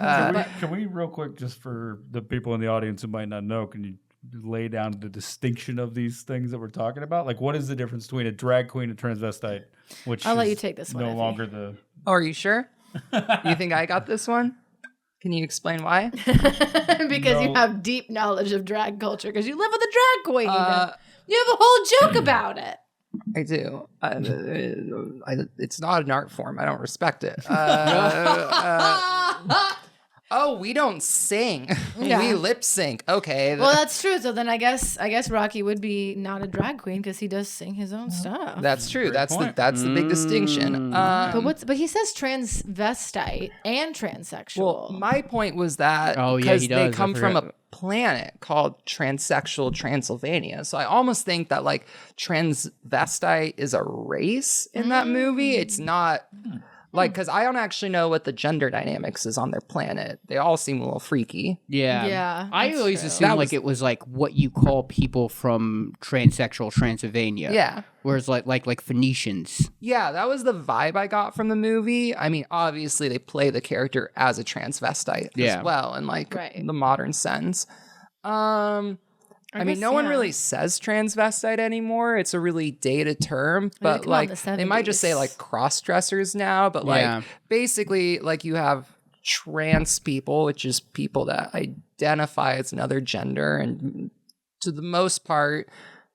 Can we real quick, just for the people in the audience who might not know, can you lay down the distinction of these things that we're talking about? Like, what is the difference between a drag queen and transvestite? Which I'll let is E you take this one, No Effie. longer the. oh, are you sure? You think I got this one? Can you explain why? Because you No. have deep knowledge of drag culture because you live with a drag queen. You have a whole joke about it. I do. It's not an art form. I don't respect it. Oh, we don't sing. Yeah. We lip sync. Okay. Well, that's true. So then I guess Rocky would be not a drag queen because he does sing his own stuff. That's true. Great That's point. the big distinction. But he says transvestite and transsexual. Well, my point was that Oh, yeah, because he they does. I come from a forgot. planet called transsexual Transylvania. So I almost think that like transvestite is a race in that movie. It's not like, because I don't actually know what the gender dynamics is on their planet. They all seem a little freaky. Yeah. Yeah, I that's always true. assumed That like was- it was like what you call people from transsexual Transylvania. Yeah. Whereas like Phoenicians. Yeah, that was the vibe I got from the movie. I mean, obviously they play the character as a transvestite Yeah. as well in like Right. the modern sense. I mean, guess, no one yeah. really says transvestite anymore. It's a really dated term, It but came out in like the they might just say 70s. like cross dressers now. But like Yeah. basically, like you have trans people, which is people that identify as another gender, and to the most part,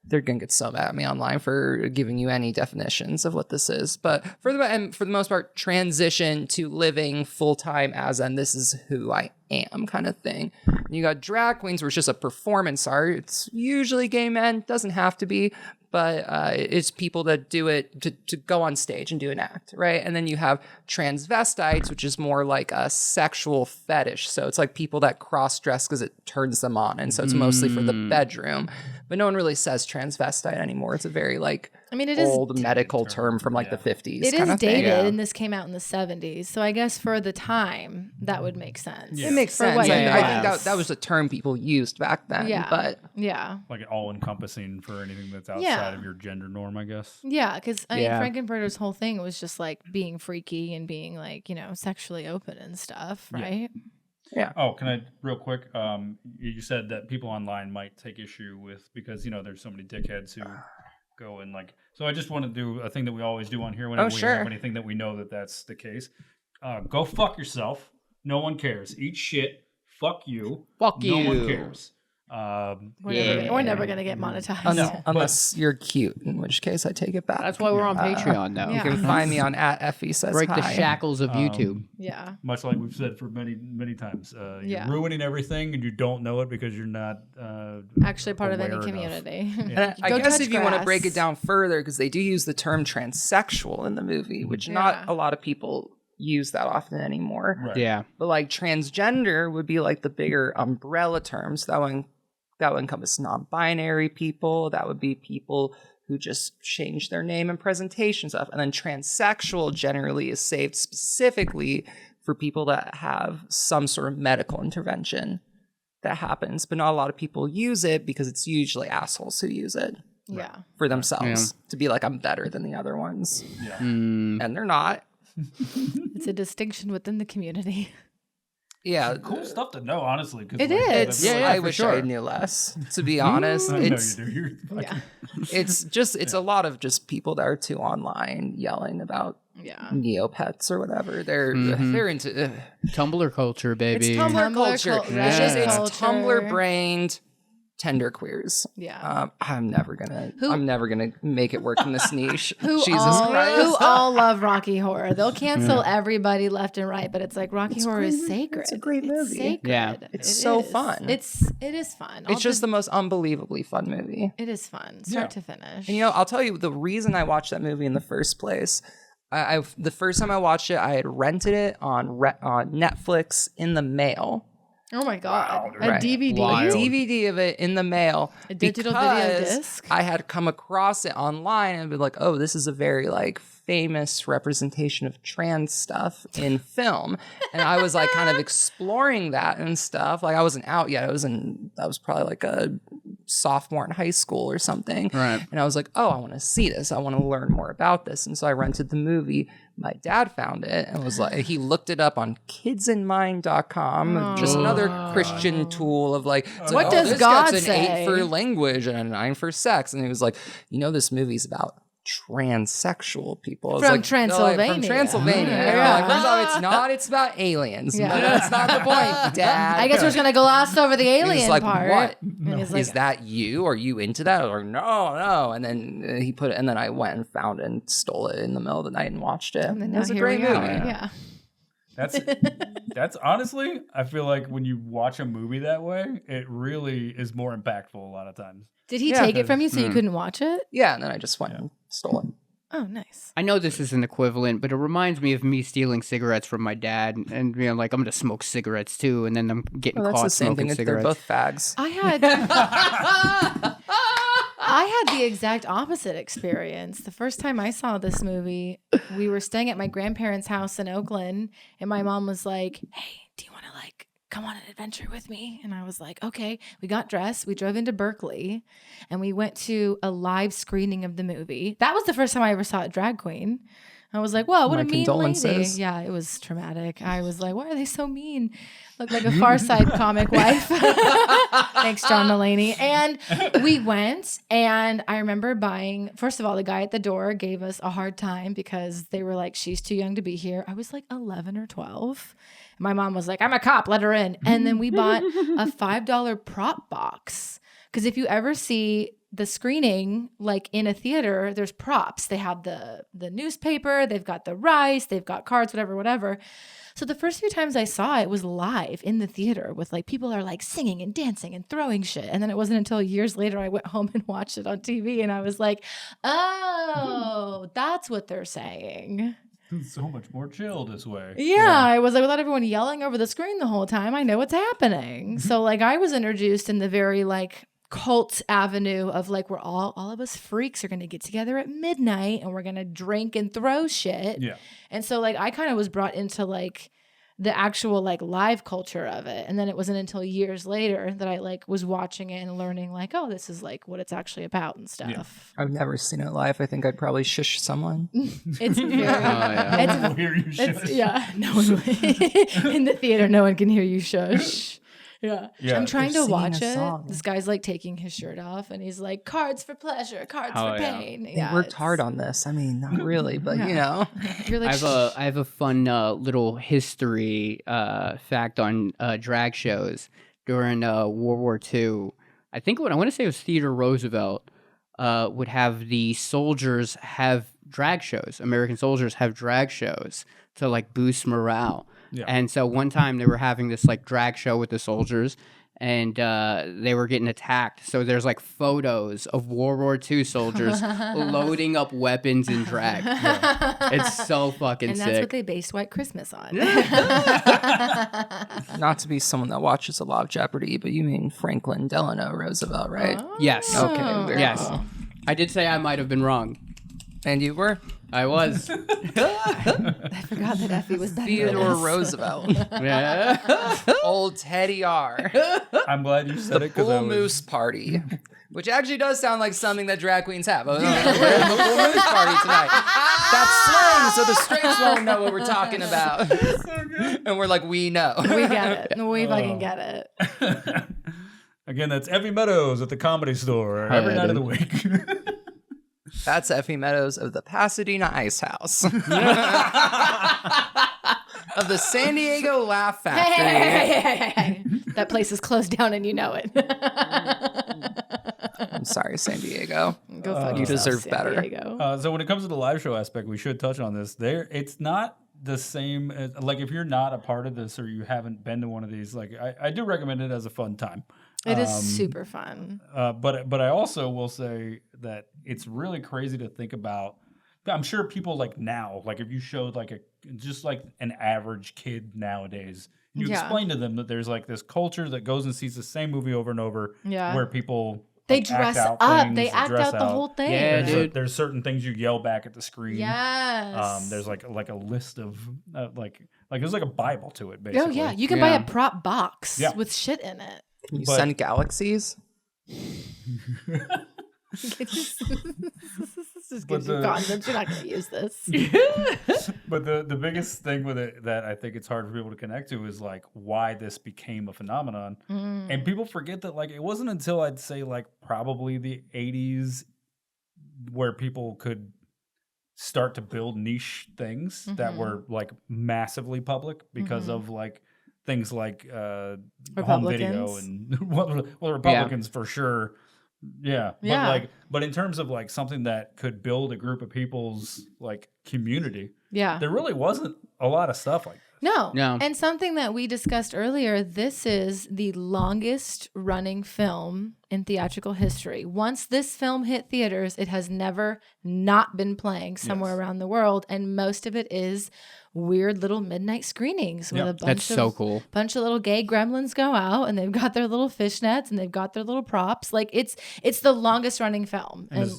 they're gonna get so mad at me online for giving you any definitions of what this is. But for the most part, transition to living full time as and this is who I am kind of thing. And you got drag queens, where it's just a performance art. It's usually gay men, doesn't have to be, but it's people that do it to go on stage and do an act, right? And then you have transvestites, which is more like a sexual fetish. So it's like people that cross dress because it turns them on, and so it's mostly for the bedroom. But no one really says transvestite anymore. It's a very like I mean, it is old medical term from like the 50s. It kind is of thing. dated, Yeah. and this came out in the 70s. So I guess for the time, that would make sense. It makes For sense. what I, it I think was. that was a term people used back then. Yeah. But Yeah. Like all encompassing for anything that's outside Yeah. of your gender norm, I guess. Yeah, because I mean, Yeah. Frankenfurter's whole thing was just like being freaky and being like, sexually open and stuff, Yeah. right? Oh, can I real quick? You said that people online might take issue with because there's so many dickheads who go and like. So I just want to do a thing that we always do on here whenever we sure. have anything that we know that that's the case. Go fuck yourself. No one cares. Eat shit. Fuck you. Fuck No one you. cares. We're never gonna get monetized. No. unless you're cute, in which case I take it back. That's why we're on Patreon now. You Yeah. can find me on @Effie says Break the hi. shackles of YouTube. Yeah. Much like we've said for many, many times, Yeah. you're ruining everything and you don't know it because you're not Actually, part of any aware enough. community. And I Go guess touch if you want to break grass. it down further, because they do use the term transsexual in the movie, which Yeah. not a lot of people use that often anymore. Right. Yeah. But like transgender would be like the bigger umbrella terms. That would encompass non-binary people. That would be people who just change their name and presentation stuff. And then transsexual generally is saved specifically for people that have some sort of medical intervention that happens. But not a lot of people use it because it's usually assholes who use it Yeah. for themselves to be like, I'm better than the other ones. Yeah. And they're not. It's a distinction within the community. Yeah. Cool stuff to know, honestly. 'Cause, It like, is. that's Yeah, really- yeah, I for wish sure. I knew less, to be honest. I know It's you do. You're fucking- Yeah. it's a lot of just people that are too online yelling about Yeah. Neopets or whatever. They're into Tumblr culture, baby. it's Tumblr Tumblr culture. cul- It's just it's culture. Tumblr brained tender queers. Yeah. I'm never gonna make it work in this niche. Who Jesus all, Christ. who all love Rocky Horror. They'll cancel everybody left and right, but it's like Rocky Horror is sacred. It's a great movie. Sacred. Yeah. It's It so is. fun. It is fun. It's just the most unbelievably fun movie. It is fun, start to finish. And I'll tell you the reason I watched that movie in the first place. I the first time I watched it, I had rented it on Netflix in the mail. Oh my god, a Right. DVD. Wild. DVD of it in the mail. A digital video because disc? I had come across it online and been like, oh, this is a very like famous representation of trans stuff in film. And I was like kind of exploring that and stuff. Like I wasn't out yet. I was probably like a sophomore in high school or something. Right. And I was like, oh, I want to see this. I want to learn more about this. And so I rented the movie. My dad found it and was like, he looked it up on kidsinmind.com, just another Christian tool of like, it's What like, does this God gets an say? 8 for language and a 9 for sex. And he was like, this movie's about transsexual people. It's From like, Transylvania. From Transylvania. Yeah. Like, first off, it's not. It's about aliens. Yeah. But that's not the point, Dad. I guess we're just gonna gloss over the alien He's like, part. what? And he's like, Is that you? Are you into that? Or no. And then he put it, and then I went and found it and stole it in the middle of the night and watched it. and then It now was a here great we movie. are. Yeah. That's honestly, I feel like when you watch a movie that way, it really is more impactful a lot of times. Did he Yeah. take it from you so you couldn't watch it? Yeah, and then I just went and stole it. Oh, nice. I know this isn't equivalent, but it reminds me of me stealing cigarettes from my dad and being like, I'm going to smoke cigarettes too. And then I'm getting Well, that's caught the same smoking thing. They're cigarettes. both fags. I had the exact opposite experience. The first time I saw this movie, we were staying at my grandparents' house in Oakland, and my mom was like, "Hey, do you want to come on an adventure with me?" And I was like, "Okay." We got dressed, we drove into Berkeley, and we went to a live screening of the movie. That was the first time I ever saw a drag queen. I was like, "Whoa, what My a mean lady!" condolences. Yeah, it was traumatic. I was like, "Why are they so mean?" Looked like a Far Side comic wife. Thanks, John Mulaney. And we went, and I remember buying. First of all, the guy at the door gave us a hard time because they were like, "She's too young to be here." I was like 11 or 12. My mom was like, "I'm a cop, let her in." And then we bought a $5 prop box because if you ever see the screening, like in a theater, there's props. They have the newspaper, they've got the rice, they've got cards, whatever. So the first few times I saw it was live in the theater with like people are like singing and dancing and throwing shit. And then it wasn't until years later I went home and watched it on TV and I was like, oh, that's what they're saying. It's so much more chill this way. Yeah, I was like, without everyone yelling over the screen the whole time, I know what's happening. So like I was introduced in the very like cult avenue of like we're all of us freaks are going to get together at midnight and we're going to drink and throw shit. Yeah. And so like I kind of was brought into like the actual like live culture of it. And then it wasn't until years later that I like was watching it and learning like, oh, this is like what it's actually about and stuff. I've never seen it live. I think I'd probably shush someone. It's very yeah. No one will hear you it's, shush. yeah, no one in the theater, no one can hear you shush. Yeah. Yeah. I'm trying They're to watch singing a it. song. This guy's like taking his shirt off and he's like, cards for pleasure, cards Oh, for yeah. pain. They Yeah, worked it's- hard on this. I mean, not really, but you know. You're like, I have a fun little history fact on drag shows during World War II. I think what I want to say was Theodore Roosevelt would have the soldiers have drag shows. American soldiers have drag shows to like boost morale. Yeah. And so one time they were having this like drag show with the soldiers. And they were getting attacked. So there's like photos of World War II soldiers loading up weapons in drag. It's so fucking and sick. that's what they based White Christmas on. Not to be someone that watches a lot of Jeopardy, but you mean Franklin Delano Roosevelt, right? Yes. Okay, very Yes. cool. I did say I might have been wrong. And you were? I was. I forgot that Effie was better than Theodore us. Roosevelt. Yeah. Old Teddy R. I'm glad you said it because Bull Moose Party. Which actually does sound like something that drag queens have. Oh, no, we're in the Bull Moose Party tonight. That's slang, so the straights won't know what we're talking about. And we're like, we know. We get it. We fucking get it. Again, that's Effie Meadows at the Comedy Store every night of the week. That's Effie Meadows of the Pasadena Ice House. Of the San Diego Laugh Factory. Hey. That place is closed down and you know it. I'm sorry, San Diego. Go fuck you yourself, deserve San better. Diego. So when it comes to the live show aspect, we should touch on this. It's not the same as, like, if you're not a part of this or you haven't been to one of these, like I do recommend it as a fun time. It is super fun. But I also will say that it's really crazy to think about. I'm sure people like now, like if you showed like just like an average kid nowadays, you explain to them that there's like this culture that goes and sees the same movie over and over, Yeah. where people They like, dress act out up. things, They act dress out the whole thing. Yeah, dude. There's certain things you yell back at the screen. Yes. There's like a list of like there's like a Bible to it basically. Oh yeah, you can buy Yeah. a prop box Yeah. with shit in it. Can you But- send galaxies? This just But gives you the- concepts. You're not going to use this. But the biggest thing with it that I think it's hard for people to connect to is like why this became a phenomenon. And people forget that like it wasn't until I'd say like probably the 80s where people could start to build niche things that were like massively public because of like things like home video and well, Republicans for sure. Yeah. But in terms of like something that could build a group of people's like community, there really wasn't a lot of stuff like that. No. And something that we discussed earlier, this is the longest running film in theatrical history. Once this film hit theaters, it has never not been playing somewhere around the world. And most of it is weird little midnight screenings with a bunch bunch of little gay gremlins go out and they've got their little fishnets and they've got their little props. Like it's the longest running film. And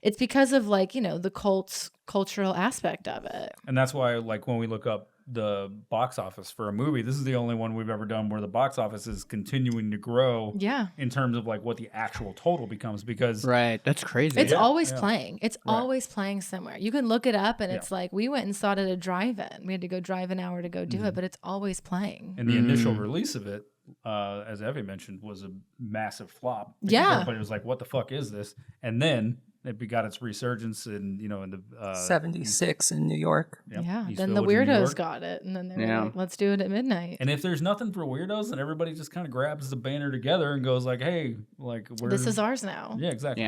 it's because of like, you know, the cultural aspect of it. And that's why like when we look up the box office for a movie, this is the only one we've ever done where the box office is continuing to grow in terms of like what the actual total becomes, because that's crazy. It's always playing. It's always playing somewhere. You can look it up and it's like we went and saw it at a drive-in. We had to go drive an hour to go do it, but it's always playing. And the initial release of it, as Effie mentioned, was a massive flop. Everybody was like, what the fuck is this? And then it got its resurgence in, you know, in the 76 in New York. Then the weirdos got it, and then they were like, let's do it at midnight. And if there's nothing for weirdos, then everybody just kind of grabs the banner together and goes like, hey, like this is ours now. Yeah, exactly.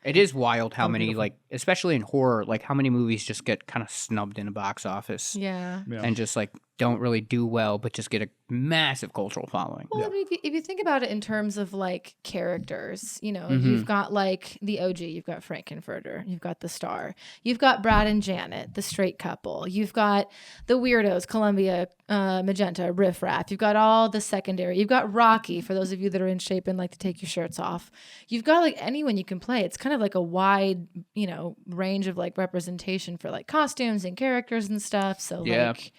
It is wild how many, like, especially in horror, like how many movies just get kind of snubbed in a box office and just like don't really do well, but just get a massive cultural following. Well, I mean, if you think about it in terms of like characters, you know, you've got like the OG, you've got Frankenfurter, you've got the star, you've got Brad and Janet, the straight couple, you've got the weirdos, Columbia, Magenta, Riff Raff, you've got all the secondary, you've got Rocky, for those of you that are in shape and like to take your shirts off, you've got like anyone you can play. It's kind of like a wide, you know, range of like representation for like costumes and characters and stuff. So like,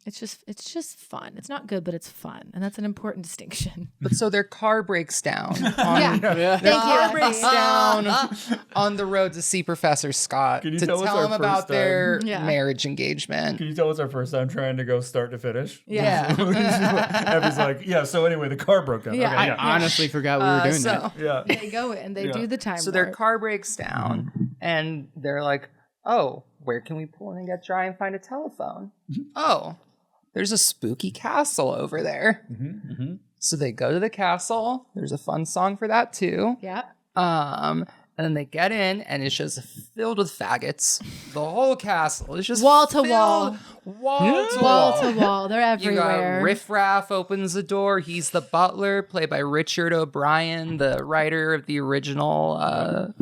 it's just fun. It's not good, but it's fun, and that's an important distinction. But so their car breaks down. Their car breaks down on the road to see Professor Scott to tell him about their marriage engagement. Can you tell us our first time trying to go start to finish? Effie's like, so anyway, the car broke down. Yeah, okay, I honestly forgot we were doing that. Yeah, they go and they do the time. So their car breaks down, and they're like, "Oh, where can we pull in and get dry and find a telephone? Oh, there's a spooky castle over there." So they go to the castle. There's a fun song for that too. And then they get in, and it's just filled with faggots. The whole castle is just wall to wall. Wall to wall. They're everywhere. You got Riff Raff opens the door. He's the butler, played by Richard O'Brien, the writer of the original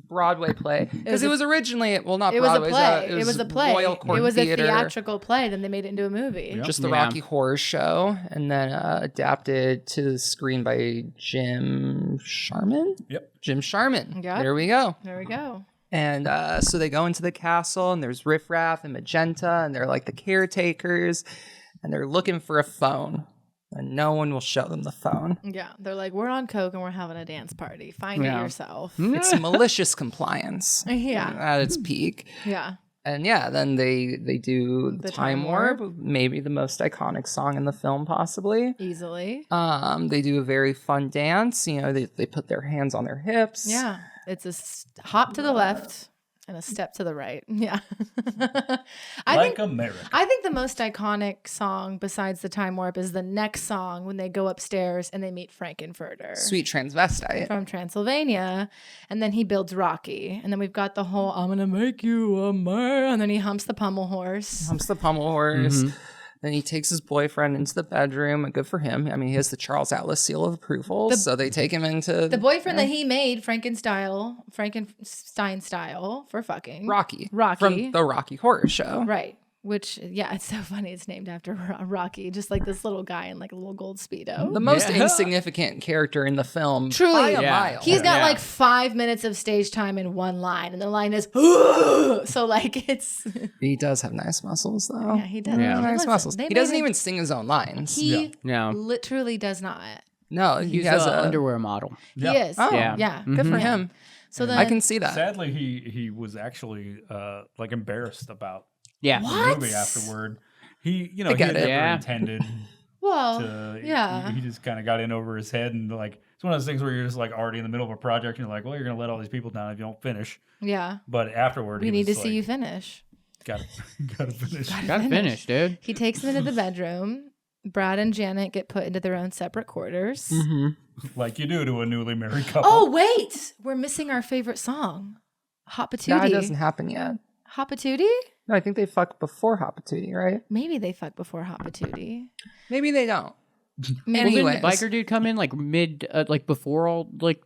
Broadway play, because it was originally not Broadway. It was a play. Royal Court it was Theater. A theatrical play. Then they made it into a movie. Just the Rocky Horror Show, and then adapted to the screen by Jim Sharman. Jim Sharman. There we go. And so they go into the castle, and there's Riff Raff and Magenta, and they're like the caretakers, and they're looking for a phone. And no one will show them the phone. Yeah. They're like, we're on coke and we're having a dance party. Find it yourself. It's malicious compliance. At its peak. And then they do the Time Warp, maybe the most iconic song in the film, possibly. Easily. They do a very fun dance. You know, they put their hands on their hips. Yeah. It's a hop to the left and a step to the right. Yeah. I think the most iconic song besides the Time Warp is the next song when they go upstairs and they meet Frankenfurter. Sweet Transvestite. From Transylvania. And then he builds Rocky. And then we've got the whole, I'm going to make you a man. And then he humps the pommel horse. Then he takes his boyfriend into the bedroom, and good for him. I mean, he has the Charles Atlas seal of approval, so they take him into... The boyfriend that he made, Frankenstein style, for fucking. Rocky. From the Rocky Horror Show. Right. Which, it's so funny. It's named after Rocky. Just like this little guy in like a little gold Speedo. The most insignificant character in the film. Truly. By a mile. He's got like 5 minutes of stage time in one line. And the line is, so like it's... He does have nice muscles though. Yeah, he does. Nice muscles. He doesn't even sing his own lines. He literally does not. No, he has an underwear model. He is. Oh, yeah. Good for him. So then, I can see that. Sadly, he was actually like embarrassed about the movie afterward. He had never intended. Well, he just kind of got in over his head and like it's one of those things where you're just like already in the middle of a project and you're like, well, you're gonna let all these people down if you don't finish. Yeah. But afterward, We need to see you finish. Gotta finish. Gotta finish, dude. He takes them into the bedroom. Brad and Janet get put into their own separate quarters. Like you do to a newly married couple. Oh, wait. We're missing our favorite song. Hot Patootie. That doesn't happen yet. Hot Patootie? No, I think they fuck before Hot Patootie, right? Maybe they fuck before Hot Patootie. Maybe they don't. Maybe. Well, didn't the biker dude come in like mid, like before all, like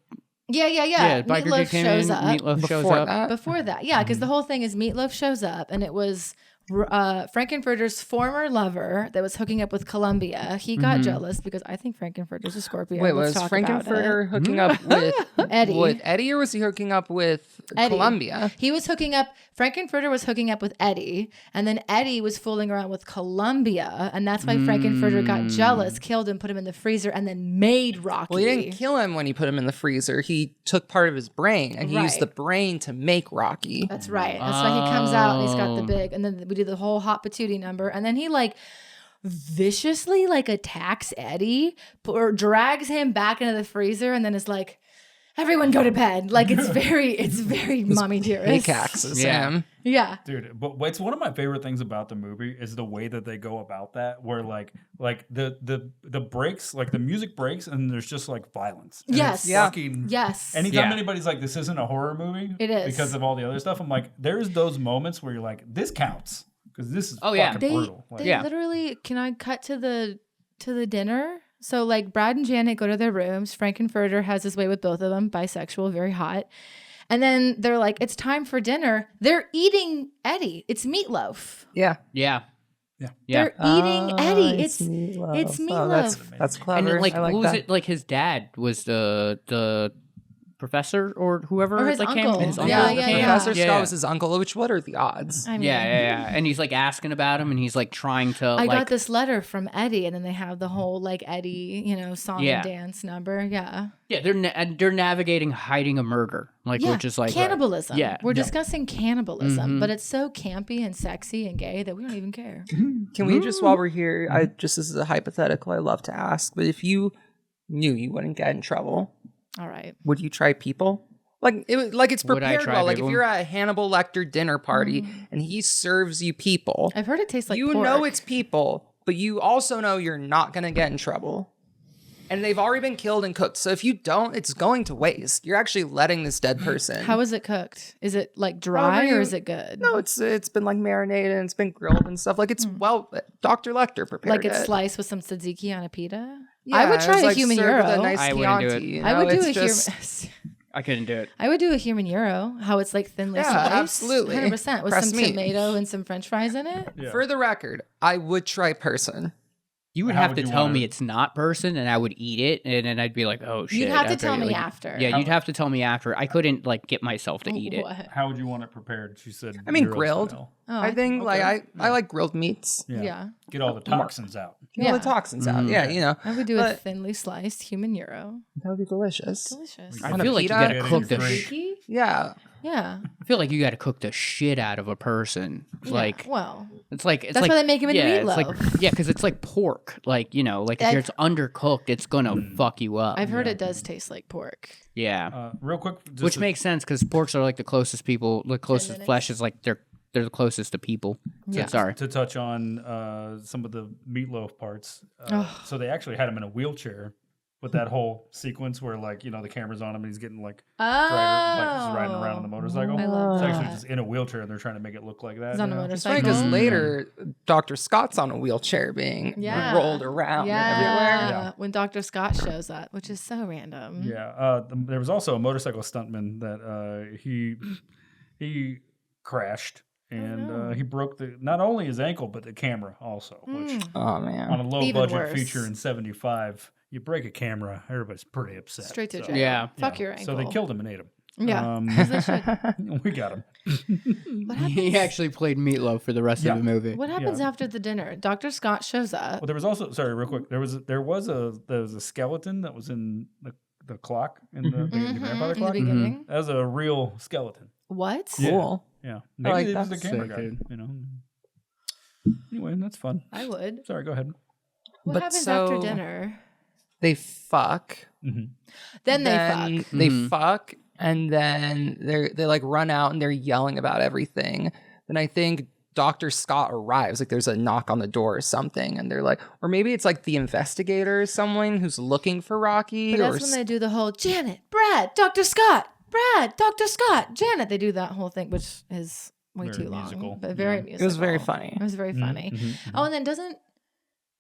Yeah. biker Meatloaf dude came shows in, up. Meatloaf shows Before up. that? Before that, yeah, because the whole thing is Meatloaf shows up, and it was Frankenfurter's former lover that was hooking up with Columbia. He got jealous because I think Frankenfurter's a Scorpio. Wait, Let's was talk about Frankenfurter it. hooking up with Eddie. with Eddie, or was he hooking up with Eddie. Columbia? He was hooking up. Frankenfurter was hooking up with Eddie, and then Eddie was fooling around with Columbia, and that's why Frankenfurter got jealous, killed him, put him in the freezer, and then made Rocky. Well, he didn't kill him when he put him in the freezer. He took part of his brain, and he used Right. the brain to make Rocky. That's right. That's why he comes out and he's got the big, and then we do the whole Hot Patootie number, and then he like viciously like attacks Eddie or drags him back into the freezer, and then is like, "Everyone go to bed." Like it's very mommy dearest. Pickaxes Yeah. him. Yeah. Dude, but it's one of my favorite things about the movie is the way that they go about that, where like the breaks, like the music breaks, and there's just like violence. And Yes. it's Yeah. fucking, Yes. anytime Yeah. anybody's like, this isn't a horror movie, It is. because of all the other stuff. I'm like, there's those moments where you're like, this counts because this is yeah. fucking They brutal. Like, Yeah. literally. Can I cut to the dinner? So like Brad and Janet go to their rooms. Frankenfurter has his way with both of them, bisexual, very hot. And then they're like, it's time for dinner. They're eating Eddie. It's Meatloaf. Yeah. Yeah. Yeah. They're eating Eddie. It's Meatloaf. it's Oh, Meatloaf. that's clever. And then, like, I like what was that. it? Like his dad was the professor or whoever Or his that uncle. came. His Yeah, uncle. yeah, yeah. Professor Scott was his uncle, which what are the odds? I mean, Yeah. And he's like asking about him, and he's like trying to. I like, got this letter from Eddie, and then they have the whole like Eddie, song Yeah. and dance number. Yeah. Yeah, they're navigating hiding a murder, like Yeah, which is like cannibalism. Yeah. We're Yeah. discussing cannibalism, Mhm. but it's so campy and sexy and gay that we don't even care. Can we just, while we're here, this is a hypothetical I love to ask, but if you knew you wouldn't get in trouble, All right. would you try people? Like it's Would I prepared try well. Like people? if you're at a Hannibal Lecter dinner party and he serves you people, I've heard it tastes like you pork. know it's people, but you also know you're not going to get in trouble. And they've already been killed and cooked. So if you don't, it's going to waste. You're actually letting this dead person. How is it cooked? Is it like dry you- or is it good? No, it's been like marinated and it's been grilled and stuff. Like it's Dr. Lecter prepared Like it's it. sliced with some tzatziki on a pita? Yeah, I would it's, try a like, human served with gyro. a nice I wouldn't do it. Chianti, you I would know? do It's a just- human. I couldn't do it. I would do a human gyro. How it's like thinly Yeah, sliced. absolutely. 100% with Press some meat. tomato and some French fries in it. Yeah. For the record, I would try person. You would How have would to you tell want me it? it's not person, and I would eat it, and then I'd be like, "Oh shit!" You'd have to after, tell me like- after. Yeah, you'd have to tell me after. I couldn't like get myself to eat it. What? How would you want it prepared? She said. I mean, gyro grilled. style. Oh, I think okay. I like grilled meats. Yeah. Get all the toxins out. Get all Yeah. the toxins out. Yeah, you know. I would do a But- thinly sliced human gyro. That would be delicious. Delicious. I On a feel like you pita? gotta Get it cook in the. your drink. Tzatziki? Yeah. Yeah. I feel like you gotta cook the shit out of a person. Like Well, it's like that's why they make 'em into yeah, meatloaf. It's like, yeah, because it's like pork. Like like if I've- it's undercooked, it's gonna fuck you up. I've heard it does taste like pork. Yeah, Real quick, just which makes sense because porks are like the closest people. The closest minutes. flesh is like they're the closest to people. So Yeah. sorry. to touch on some of the meatloaf parts. So they actually had him in a wheelchair with that whole sequence where the camera's on him and he's getting like Oh. just riding around on the motorcycle. I love It's that. actually just in a wheelchair and they're trying to make it look like that. He's on a you know? It's funny motorcycle. because later Dr. Scott's on a wheelchair being Yeah. rolled around Yeah. everywhere. Yeah. When Dr. Scott shows up, which is so random. Yeah, there was also a motorcycle stuntman that he crashed and he broke not only his ankle but the camera also, which Oh man. on a low Even budget worse. feature in '75, you break a camera, everybody's pretty upset. Straight to So, jail. Yeah. Fuck your ankle. So they killed him and ate him. Yeah. As they should. We got him. What happens? He actually played Meatloaf for the rest Yeah. of the movie. What happens Yeah. after the dinner? Dr. Scott shows up. Well, there was also real quick. There was a skeleton that was in the clock in the grandfather in the clock. beginning. That was a real skeleton. What? Cool. Yeah, I like maybe it was that. the camera Sick, guy. dude. Anyway, that's fun. I would. Sorry, go ahead. What But happens so- after dinner? They fuck. Then they fuck. They fuck, and then they like run out and they're yelling about everything. Then I think Dr. Scott arrives, like there's a knock on the door or something, and they're like, or maybe it's like the investigator or someone who's looking for Rocky. But that's when they do the whole Janet, Brad, Dr. Scott, Brad, Dr. Scott, Janet. They do that whole thing, which is way Very too musical. long, but very musical. It was very funny. It was very funny. Oh, and then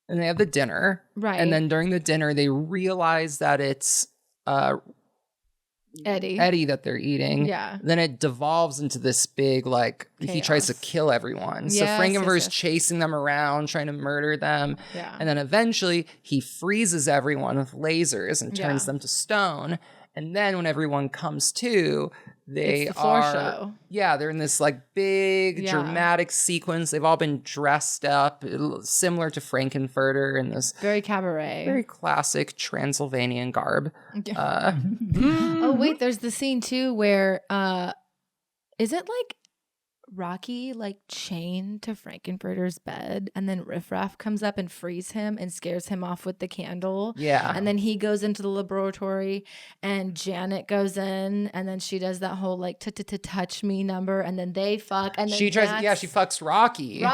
And they have the dinner. Right. And then during the dinner, they realize that it's Eddie that they're eating. Yeah. Then it devolves into this big, like, he tries to Chaos. kill everyone. So Yes, Frankenfurter's yes. chasing them around, trying to murder them. Yeah. And then eventually he freezes everyone with lasers and turns them to stone. And then when everyone comes to, they It's the floor are show. yeah, they're in this like big Yeah. dramatic sequence. They've all been dressed up similar to Frankenfurter in this very cabaret. very classic Transylvanian garb. Oh wait, there's the scene too where is it like Rocky like chained to Frankenfurter's bed, and then Riff Raff comes up and frees him and scares him off with the candle. Yeah. And then he goes into the laboratory, and Janet goes in, and then she does that whole like touch me number, and then they fuck, and then She fucks Rocky.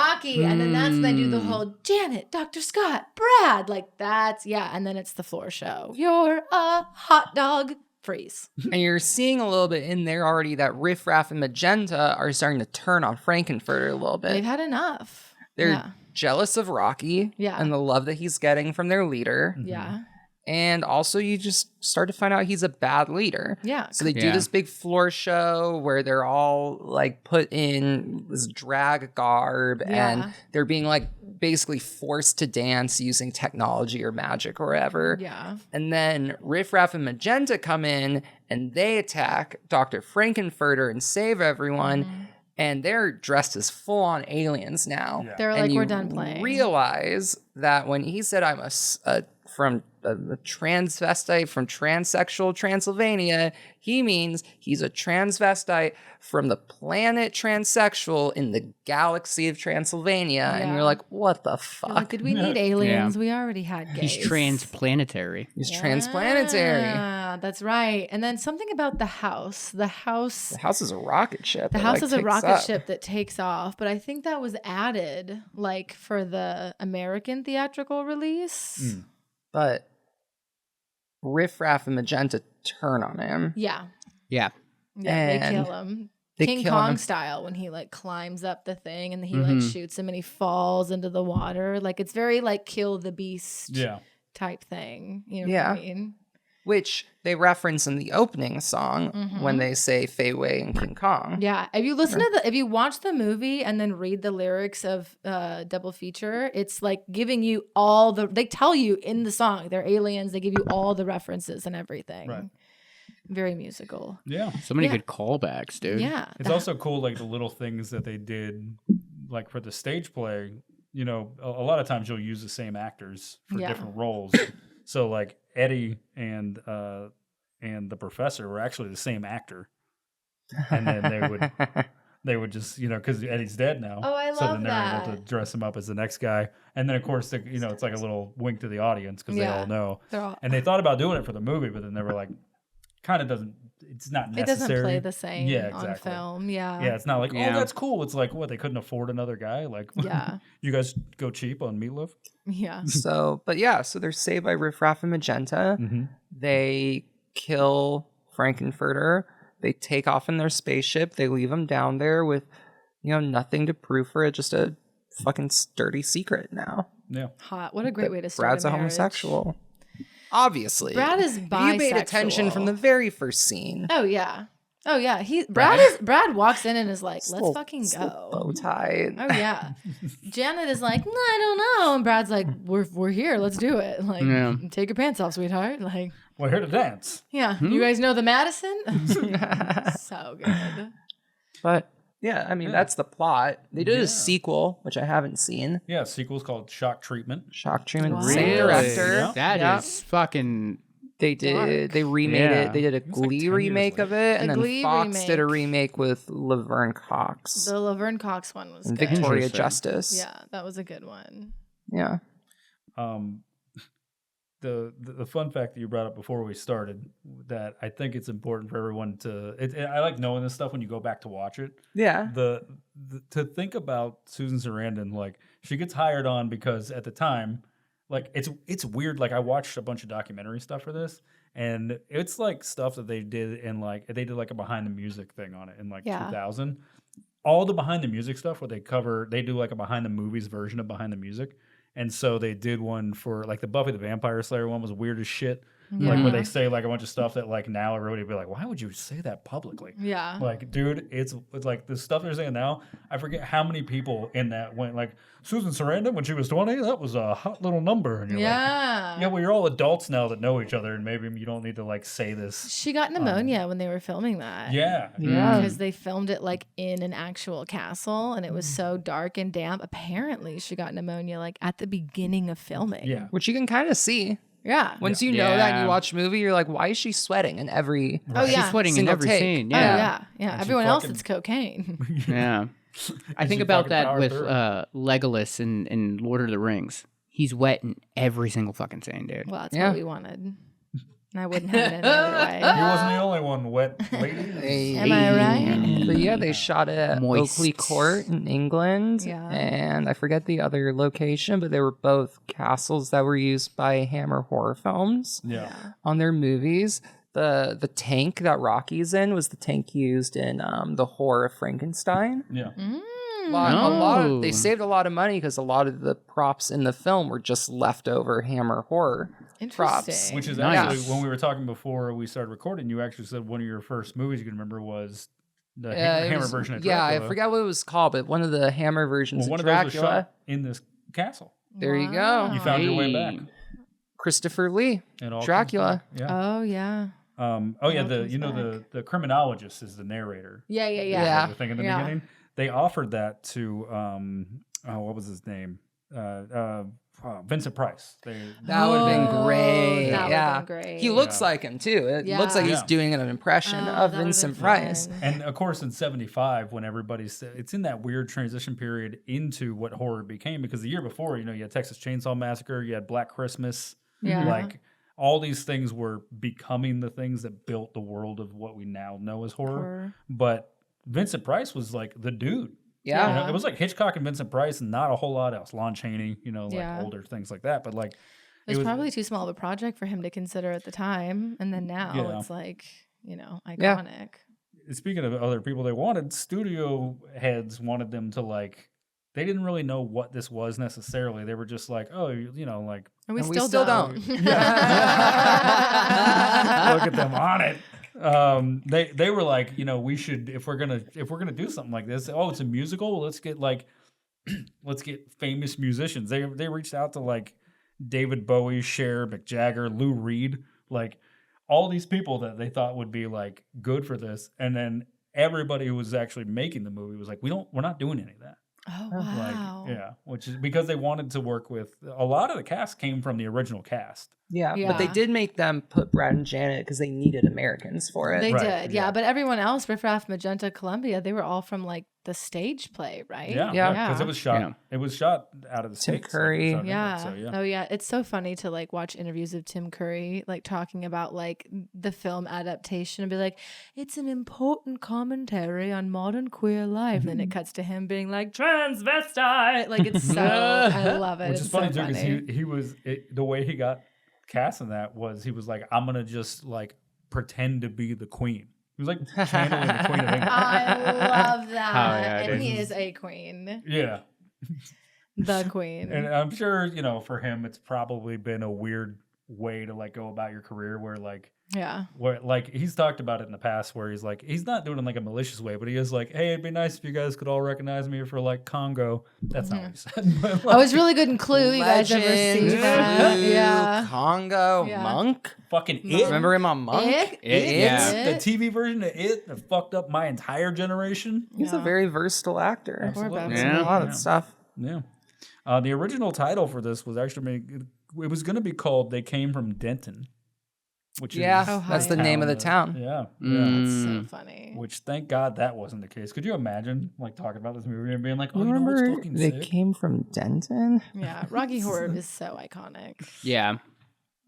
and then that's when they do the whole Janet, Dr. Scott, Brad, like that's and then it's the floor show. You're a hot dog. Freeze. And you're seeing a little bit in there already that Riff Raff and Magenta are starting to turn on Frankenfurter a little bit. They've had enough. They're jealous of Rocky and the love that he's getting from their leader. Yeah. And also you just start to find out he's a bad leader. Yeah. So they do this big floor show where they're all like put in this drag garb and they're being like basically forced to dance using technology or magic or whatever. Yeah. And then Riff Raff and Magenta come in and they attack Dr. Frankenfurter and save everyone. And they're dressed as full-on aliens now. Yeah. They're And like, you we're done playing. realize that when he said I'm a transvestite from transsexual Transylvania, he means he's a transvestite from the planet transsexual in the galaxy of Transylvania. And you're like, what the You're fuck? like, did we need aliens? We already had gays. He's transplanetary. He's transplanetary. Yeah, that's right. And then something about the house. The house is a rocket ship. The It, house like, is a takes rocket up. ship that takes off, but I think that was added like for the American theatrical release. But Riff Raff and Magenta turn on him. Yeah. Yeah. Yeah, they And kill him. they King kill Kong him. style when he like climbs up the thing and he like shoots him and he falls into the water. Like it's very like Kill the Beast type thing. You know what I mean? Which they reference in the opening song when they say Fei Wei and King Kong. Yeah. If you listen to if you watch the movie and then read the lyrics of Double Feature, it's like giving you all they tell you in the song they're aliens. They give you all the references and everything. Right. Very musical. Yeah. So many good callbacks, dude. Yeah. It's also cool, like the little things that they did, like for the stage play. You know, a lot of times you'll use the same actors for different roles. So like Eddie and the professor were actually the same actor, and then they would just because Eddie's dead now. Oh, I so love then they're able to dress him up as the next guy, and then of course it's like a little wink to the audience because they all know. And they thought about doing it for the movie, but then they were like, kind of doesn't. It's not necessary. It doesn't play the same exactly. on film. Yeah. Yeah, it's not like, oh, that's cool. It's like, what, they couldn't afford another guy? Like, you guys go cheap on Meatloaf? Yeah. So they're saved by Riff Raff and Magenta. They kill Frankenfurter. They take off in their spaceship. They leave him down there with, nothing to prove for it, just a fucking sturdy secret now. Yeah. Hot. What a great way to start Brad's a marriage. homosexual. Obviously. Brad is bisexual. You paid attention from the very first scene. Oh yeah. Oh yeah. Brad walks in and is like, let's fucking go. Bow tie. Oh yeah. Janet is like, no, I don't know. And Brad's like, we're here. Let's do it. Like, take your pants off, sweetheart. Like, we're here to dance. Yeah. You guys know the Madison? So good. But yeah, I mean that's the plot. They did a sequel, which I haven't seen. Yeah, sequel's called Shock Treatment. Shock Treatment. Wow. Same Really? director. That is fucking. They did. They remade it. They did a was like Glee 10 years remake of it, and then Glee Fox did a remake. remake with Laverne Cox The Laverne Cox one was and good. Victoria Interesting. Justice. Yeah, that was a good one. Yeah. the fun fact that you brought up before we started that I think it's important for everyone to. I like knowing this stuff when you go back to watch it. Yeah. To think about Susan Sarandon, like she gets hired on because at the time, like it's weird. Like I watched a bunch of documentary stuff for this, and it's like stuff that they did in like they did like a behind the music thing on it in like 2000. All the behind the music stuff where they do like a behind the movies version of behind the music. And so they did one for like the Buffy the Vampire Slayer one was weird as shit. Yeah. Like where they say like a bunch of stuff that like now everybody would be like, why would you say that publicly? Yeah. Like, dude, it's like the stuff they're saying now. I forget how many people in that went like Susan Sarandon when she was 20. That was a hot little number. And you're like, yeah, well, you're all adults now that know each other, and maybe you don't need to like say this. She got pneumonia when they were filming that. Yeah. Because they filmed it like in an actual castle, and it was so dark and damp. Apparently, she got pneumonia like at the beginning of filming. Yeah. Which you can kind of see. Yeah. Once you know that and you watch a movie, you're like, why is she sweating in every She's sweating in single every take. scene. Oh, Yeah. yeah. Everyone else, it's cocaine. Yeah. I think she about fucking that powered with through. Legolas in Lord of the Rings. He's wet in every single fucking scene, dude. Well, that's what we wanted. And I wouldn't have it any other way. He wasn't the only one wet lady. Am I right? But yeah, they shot it at Moist. Oakley Court in England. Yeah. And I forget the other location, but they were both castles that were used by Hammer Horror Films Yeah. on their movies. The tank that Rocky's in was the tank used in the Horror of Frankenstein. Yeah. They saved a lot of money because a lot of the props in the film were just leftover Hammer Horror props. Interesting. Which is Nice. actually when we were talking before we started recording, you actually said one of your first movies you can remember was the Hammer version of Dracula. Yeah, I forgot what it was called, but one of the Hammer versions Well, one of of those was Dracula. shot in this castle. There you go. You found your way back. Christopher Lee, It all comes Dracula. back. Yeah. Oh, yeah. The criminologist is the narrator. Yeah. Yeah. The thing in the Yeah. beginning. They offered that to what was his name? Vincent Price. That would have been great. That yeah. would've been great. He looks like him too. It looks like he's Yeah. doing an impression of that would've been Vincent Price. fun. And of course, in '75, when it's in that weird transition period into what horror became, because the year before, you had Texas Chainsaw Massacre, you had Black Christmas, Yeah. like all these things were becoming the things that built the world of what we now know as horror. But Vincent Price was like the dude. Yeah. It was like Hitchcock and Vincent Price, and not a whole lot else. Lon Chaney, Yeah. older things like that. But like, It was probably too small of a project for him to consider at the time. And then now Yeah. it's like, iconic. Speaking of other people they wanted, studio heads wanted them to like. They didn't really know what this was necessarily. They were just like, oh, like. And we And still don't. Look at them on it. They were like, we should if we're gonna do something like this. Oh, it's a musical. Well, let's get famous musicians. They reached out to like David Bowie, Cher, Mick Jagger, Lou Reed, like all these people that they thought would be like good for this. And then everybody who was actually making the movie was like, we're not doing any of that. Oh, wow. Like, yeah, which is because they wanted to work with a lot of the cast came from the original cast. Yeah, Yeah. but they did make them put Brad and Janet because they needed Americans for it. They Right, did, yeah. yeah. But everyone else, Riff Raff, Magenta, Columbia, they were all from like the stage play, right? Yeah, Yeah. because it was shot. Yeah. It was shot out of the Tim States. Curry. Like, it was shot in Yeah. England, so, yeah. Oh yeah. It's so funny to like watch interviews of Tim Curry like talking about like the film adaptation and be like, it's an important commentary on modern queer life. And then it cuts to him being like transvestite. Like it's so I love it. Which It's is funny so too, because he was the way he got cast in that was he was like, I'm gonna just like pretend to be the queen. He was like channeling the Queen of England. I love that. yeah, and dude. he is a queen. Yeah, The queen. and I'm sure for him it's probably been a weird way to like go about your career where he's talked about it in the past where he's like he's not doing it in like a malicious way, but he is like, hey, it'd be nice if you guys could all recognize me for like Congo. That's not what he said. But, I was really good in Clue. You guys ever see that? Clue, Yeah. Congo, Yeah. Monk. fucking it. Remember him on Monk? Yeah. The TV version of it that fucked up my entire generation. He's a very versatile actor. Absolutely. Babs. He's in a lot of stuff. Yeah. The original title for this was actually it was going to be called "They Came from Denton," which Yeah, is that's the name of the town. Yeah, That's so funny. Which thank God that wasn't the case. Could you imagine like talking about this movie and being like, "Oh, Remember, you know what's fucking they sick?" came from Denton. Yeah. Rocky Horror is so iconic. Yeah.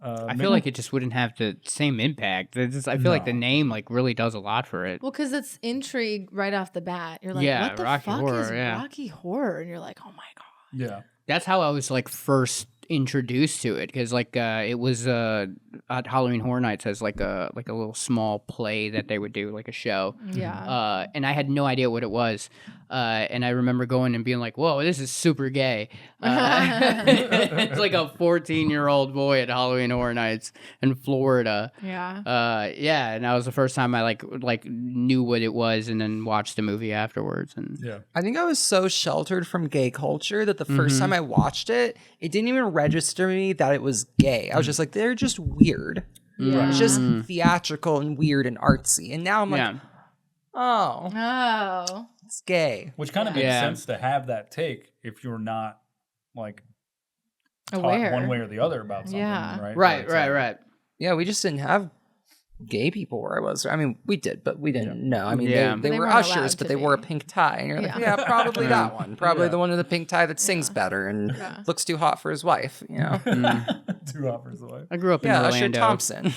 I feel like it just wouldn't have the same impact. I feel like the name like really does a lot for it. Well, because it's intrigue right off the bat. You're like, Yeah, what the Rocky fuck Horror, is yeah. Rocky Horror? And you're like, oh my God. Yeah. That's how I was like first introduced to it, because like it was at Halloween Horror Nights as like a little small play that they would do, like a show. Yeah. And I had no idea what it was. And I remember going and being like, whoa, this is super gay. It's like a 14-year-old boy at Halloween Horror Nights in Florida. Yeah. Yeah, and that was the first time I like knew what it was, and then watched the movie afterwards. And Yeah. I think I was so sheltered from gay culture that the first time I watched it, it didn't even register me that it was gay. I was just like, they're just weird. Yeah. It's just theatrical and weird and artsy. And now I'm like, oh, Oh. it's gay. Which kind of makes sense to have that take if you're not like taught Aware. one way or the other about something, Yeah. right? right, But it's right, like- right. Yeah, we just didn't have gay people where I was. I mean, we did, but we didn't know. I mean, Yeah. they They were weren't allowed ushers, to but they wore a be. pink tie. And you're like, Yeah. yeah, probably that one. Probably Yeah. the one in the pink tie that sings better and looks too hot for his wife, you know? Two offers away. I grew up in Yeah, Usher Orlando. Thompson.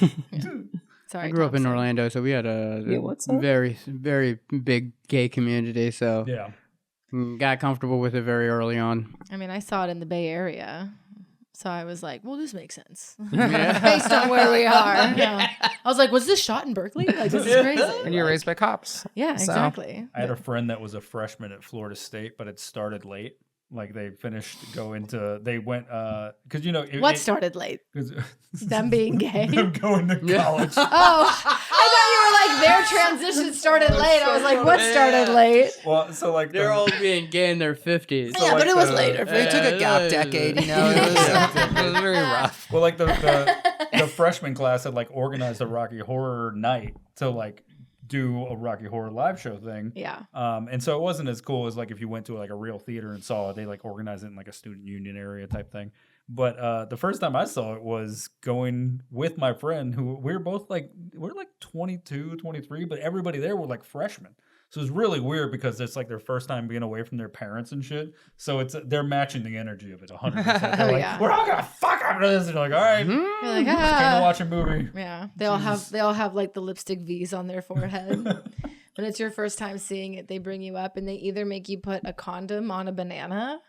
Sorry. I grew up in Thompson. Orlando, so we had a what's up? very, very big gay community. So Yeah. got comfortable with it very early on. I mean, I saw it in the Bay Area. So I was like, well, this makes sense. Yeah. Based on where we are. Yeah. I was like, was this shot in Berkeley? Like, this is crazy. And you're raised by cops. Yeah, So- exactly. I had a friend that was a freshman at Florida State, but it started late. Like they went because you know What started late? Them being gay? them going to college. Oh, I thought you were like their transition started late. I was like, what started late? Well, so like They're all being gay in their 50s. Yeah, but it was later. They took a gap decade, you know? It was very rough. Well, like the freshman class had like organized a Rocky Horror night to like do a Rocky Horror live show thing. Yeah. And so it wasn't as cool as like if you went to like a real theater and saw it. They like organized it in like a student union area type thing. But the first time I saw it was going with my friend who we're like 22, 23, but everybody there were like freshmen. So it's really weird because it's like their first time being away from their parents and shit. So they're matching the energy of it 100%. They're like, yeah. we're all gonna fuck after this. And you're like, all right, You're like, came to ah. watch a movie. Yeah. They all have like the lipstick V's on their forehead. When it's your first time seeing it, they bring you up and they either make you put a condom on a banana,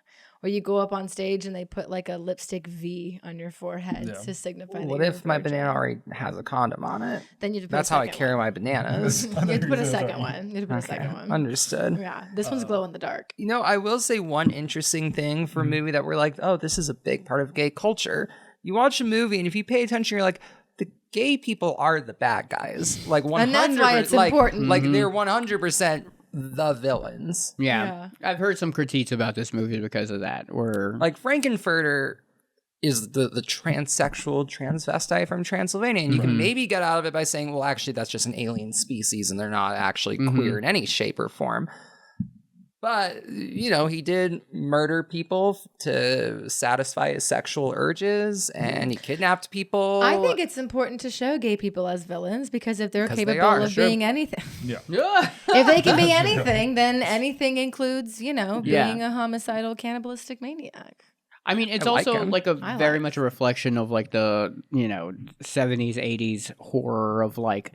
or you go up on stage and they put like a lipstick V on your forehead to signify that What you're if my virgin. banana already has a condom on it? Then you have to put That's a how I second carry one. my bananas. You have to put a second one. You have to put a second one. Understood. Yeah. This one's glow in the dark. You know, I will say one interesting thing for a movie that we're like, oh, this is a big part of gay culture. You watch a movie, and if you pay attention, you're like, the gay people are the bad guys. Like 100%. And that's why it's important. Like they're 100% the villains. Yeah. I've heard some critiques about this movie because of that. Or Like Frankenfurter is the transsexual transvestite from Transylvania. And you can maybe get out of it by saying, well, actually, that's just an alien species and they're not actually queer in any shape or form. But, you know, he did murder people to satisfy his sexual urges and he kidnapped people. I think it's important to show gay people as villains because if they're 'Cause they capable are, of sure. being anything, Yeah. if they can be anything, then anything includes, you know, Yeah. being a homicidal, cannibalistic maniac. I mean, it's I like also him. like a I very like much a reflection of like the, 70s, 80s horror of like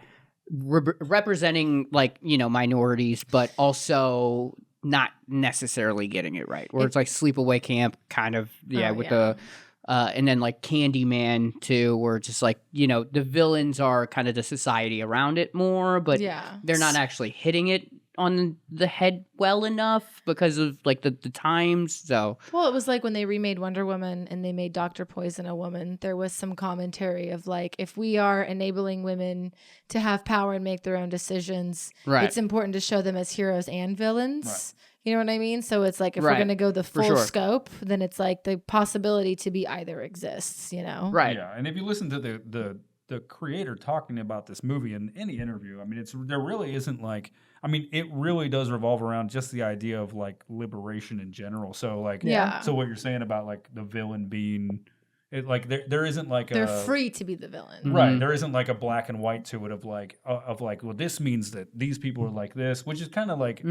representing like, minorities, but also not necessarily getting it right. Where it's like Sleepaway Camp kind of, with the, and then like Candyman too, where it's just like, the villains are kind of the society around it more, but they're not actually hitting it on the head well enough because of like the times. So Well, it was like when they remade Wonder Woman and they made Dr. Poison a woman, there was some commentary of like, if we are enabling women to have power and make their own decisions, it's important to show them as heroes and villains. You know what I mean? So it's like if we're going to go the full scope, then it's like the possibility to be either exists, Yeah, and if you listen to the creator talking about this movie in any interview, I mean, there really isn't like, I mean, it really does revolve around just the idea of like liberation in general. So like, so what you're saying about like the villain being, like there isn't like they're free to be the villain, right? There isn't like a black and white to it of like well, this means that these people are like this, which is kind of like,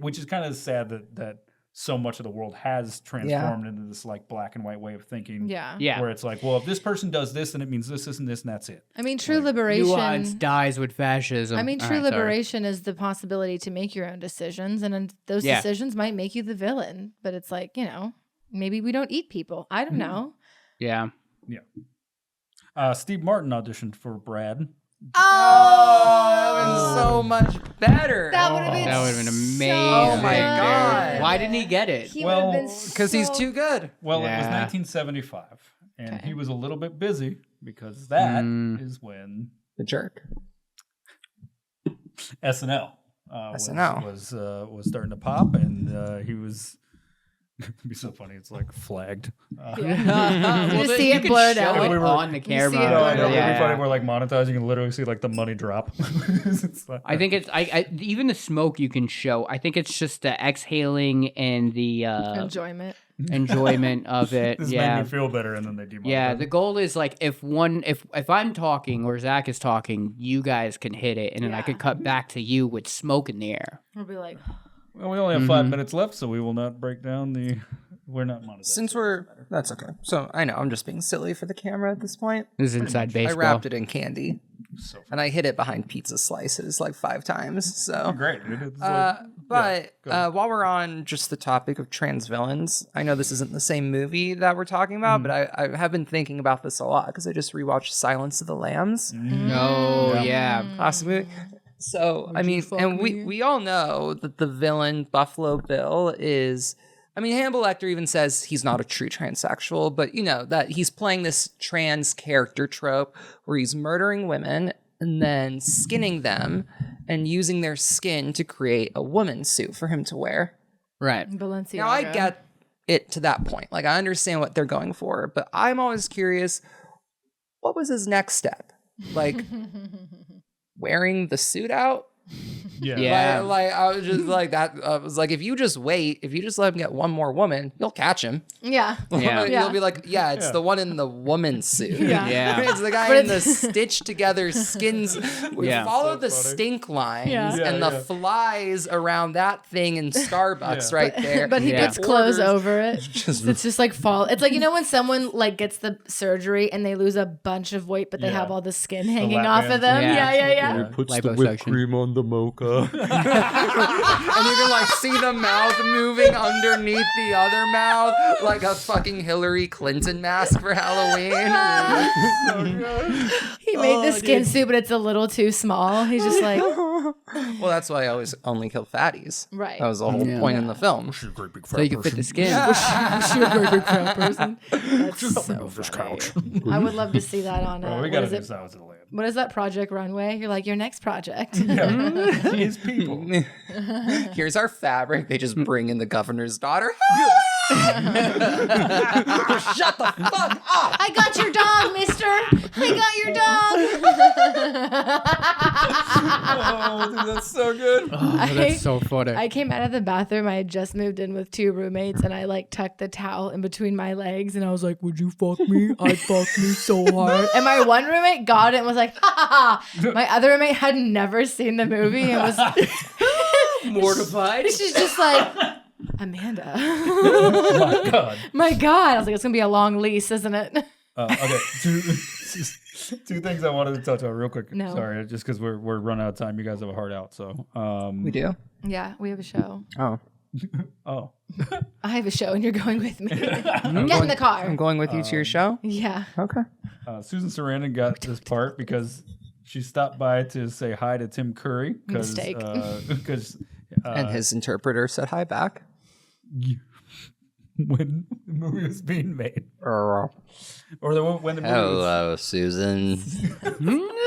which is kind of sad that so much of the world has transformed into this like black and white way of thinking. Yeah. Yeah. Where it's like, well, if this person does this, then it means this, and this, and that's it. I mean, true liberation. Nuance dies with fascism. I mean, All true right, sorry. liberation is the possibility to make your own decisions, and then those decisions might make you the villain. But it's like, maybe we don't eat people. I don't know. Yeah. Steve Martin auditioned for Brad. that would have been so much better. That would have been. That would have been amazing. Oh my dude. God. Why didn't he get it? He Well, would have been Because he's so- too good. Well, it was Yeah. 1975, and Okay. he was a little bit busy because that Mm. is when The jerk. SNL SNL. was starting to pop, and he was. It'd be so funny. It's like flagged. You just see you it could blurred show out. it We were- on the see camera. it No, I blurred know. out. It'd be funny. We're like monetizing. You can literally see like the money drop. It's like, I think it's I even the smoke you can show. I think it's just the exhaling and the enjoyment. enjoyment of it. this made Yeah. me feel better, and then they demonetized. Yeah, the goal is like if I'm talking or Zach is talking, you guys can hit it, and then I Yeah. could cut back to you with smoke in the air. We'll be like, Well, we only have 5 minutes left, so we will not break down the. We're not monetized. Since that's okay. So I know I'm just being silly for the camera at this point. This is inside I baseball. wrapped it in candy, So and I hid it behind pizza slices like 5 times. So great, dude. It's like, But go ahead. while we're on just the topic of trans villains, I know this isn't the same movie that we're talking about, but I have been thinking about this a lot because I just rewatched Silence of the Lambs. No, yeah. Classic movie. So, I mean, and we all know that the villain, Buffalo Bill, is... I mean, Hannibal Lecter even says he's not a true transsexual, but, that he's playing this trans character trope where he's murdering women and then skinning them and using their skin to create a woman's suit for him to wear. Right. Balenciaga. Now, I get it to that point. Like, I understand what they're going for, but I'm always curious, what was his next step? Like, wearing the suit out? yeah. Yeah. Like I was just like that. I was like, if you just let him get one more woman, you'll catch him. Yeah. Yeah. You'll be like, yeah, it's Yeah. the one in the woman's suit. Yeah. Yeah. It's the guy But in the stitched together skins. We Yeah. follow So the funny. stink lines Yeah. Yeah, and the yeah. flies around that thing in Starbucks Yeah. right there. But he Yeah. puts clothes Orders- over it. It's just like fall. It's like, when someone like gets the surgery and they lose a bunch of weight, but they Yeah. have all the skin hanging lap off of bands. them. Yeah. Yeah. Puts the whipped cream on the mocha. And you can like see the mouth moving underneath the other mouth, like a fucking Hillary Clinton mask for Halloween. He made the skin suit, but it's a little too small. He's just like, Well, that's why I always only kill fatties. Right. That was the whole Yeah. point in the film. She's a great big So you can fit the skin. you're a very big fat person. That's so Move this funny. couch. I would love to see that on. Bro, we What gotta is do it? Silence of the Lambs. What is that Project Runway? You're like your next project. His people. Here's our fabric. They just bring in the governor's daughter. Shut the fuck up! I got your dog, mister. I got your dog. Oh, dude, that's so good. Oh, that's so funny. I came out of the bathroom. I had just moved in with 2 roommates, and I like tucked the towel in between my legs, and I was like, "Would you fuck me? I'd fuck me so hard." And my one roommate got it and was like, "Ha ha ha!" My other roommate had never seen the movie and was Mortified. she's just like, Amanda. Oh my God. My God, I was like, it's gonna be a long lease, isn't it? Okay, two things I wanted to touch on real quick. No. Sorry, just because we're running out of time. You guys have a hard out, so We do? Yeah, we have a show. Oh. Oh, I have a show, and you're going with me. Get in the car. I'm going with you to your show? Yeah. Okay. Susan Sarandon got this part because she stopped by to say hi to Tim Curry. Mistake. Because And his interpreter said hi back. when the movie was being made, or when the movie was, Hello, Susan.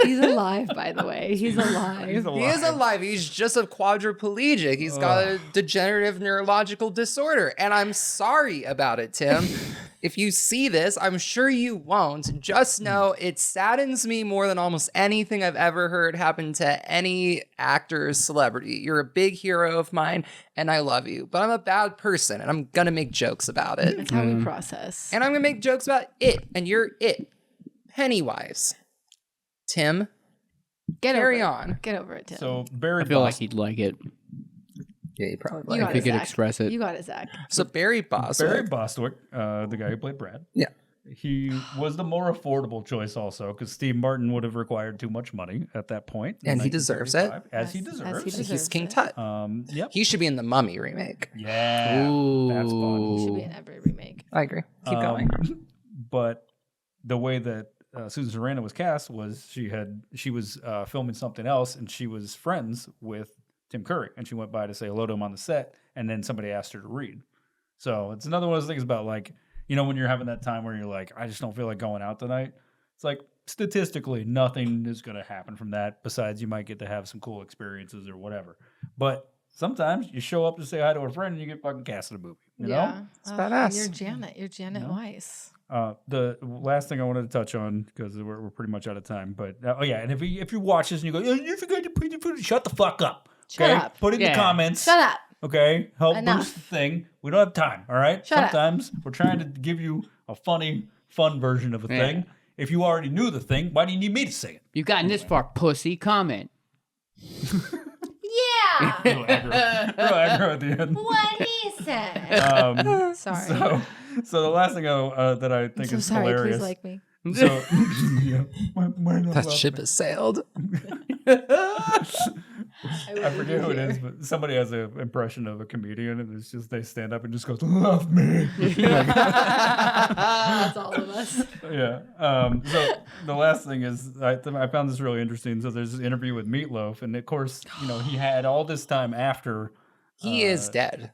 He's alive, by the way. He's alive. he's He is alive. He's just a quadriplegic. He's got a degenerative neurological disorder. And I'm sorry about it, Tim. If you see this, I'm sure you won't. Just know it saddens me more than almost anything I've ever heard happen to any actor or celebrity. You're a big hero of mine, and I love you. But I'm a bad person, and I'm going to make jokes about it. That's how we process. And I'm going to make jokes about it, and you're it. Pennywise. Tim, Get carry over on. it. Get over it, Tim. so Barry. I feel like Boston, he'd like it. Yeah, you probably You like got If it, you could Zach. express it. You got it, Zach. So Barry Bostwick. Barry Bostwick, the guy who played Brad. Yeah. He was the more affordable choice also because Steve Martin would have required too much money at that point. in And he deserves it. 1975, As he deserves. deserves. He's King it. Tut. Yep. He should be in the Mummy remake. Yeah. That's fun. He should be in every remake. I agree. Keep going. But the way that Susan Sarandon was cast was she was filming something else and she was friends with Tim Curry and she went by to say hello to him on the set and then somebody asked her to read. So it's another one of those things about like, you know, when you're having that time where you're like, I just don't feel like going out tonight. It's like statistically nothing is going to happen from that besides you might get to have some cool experiences or whatever. But sometimes you show up to say hi to a friend and you get fucking cast in a movie. You know? It's badass. You're Janet. You're Janet Weiss. The last thing I wanted to touch on because we're pretty much out of time, but and if you watch this and you go, you forgot to put your food, shut the fuck up. Shut Okay, up. put it in the comments. Shut up. Okay, help Enough. boost the thing. We don't have time. All right. Shut up. Sometimes we're trying to give you a funny, fun version of a thing. If you already knew the thing, why do you need me to say it? You've gotten this far, pussy. Comment. Yeah. Real aggro at the end. What he said. Sorry. So the last thing that I think I'm is so sorry. hilarious. Please like me. So yeah, why not That love ship me? has sailed. I forget who it is, but somebody has an impression of a comedian, and it's just they stand up and just go, "Love me." That's all of us. Yeah. So the last thing is, I found this really interesting. So there's this interview with Meatloaf, and of course, you know, he had all this time after He is dead.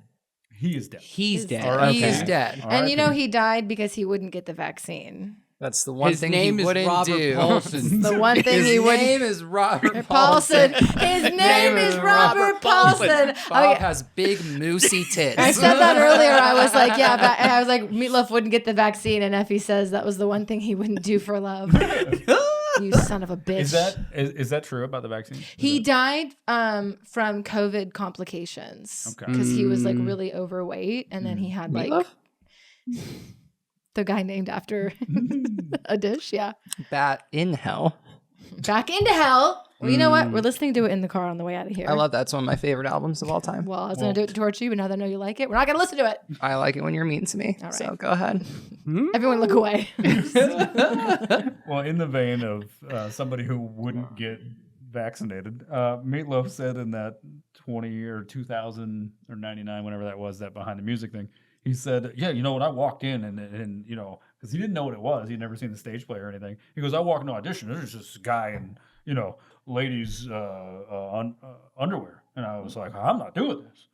he is dead. He's dead. R.I.P. He is dead. And you know he died because he wouldn't get the vaccine. That's the one His thing name he is wouldn't Robert do. Paulson. The one thing His he wouldn't. name is Robert Paulson. Paulson. His name is Robert Paulson. Bob Okay. has big moosey tits. I said that earlier. I was like, yeah, I was like, Meatloaf wouldn't get the vaccine, and Effie says that was the one thing he wouldn't do for love. You son of a bitch. Is that true about the vaccine? He died from COVID complications Okay. because he was like really overweight, and then he had like Meatloaf? the guy named after a dish. Yeah, Bat in hell. Back into Hell. Well, you know what? We're listening to it in the car on the way out of here. I love that. It's one of my favorite albums of all time. Well, I was going to do it to torture you, but now that I know you like it, we're not going to listen to it. I like it when you're mean to me. All So right. go ahead. Everyone look away. Well, in the vein of somebody who wouldn't get vaccinated, Meatloaf said in that 20 or 2000 or 99, whenever that was, that Behind the Music thing, he said, yeah, you know, when I walked in and you know, because he didn't know what it was. He'd never seen the stage play or anything. He goes, I walk into audition. There's just this guy in, you know, ladies' underwear. And I was like, I'm not doing this.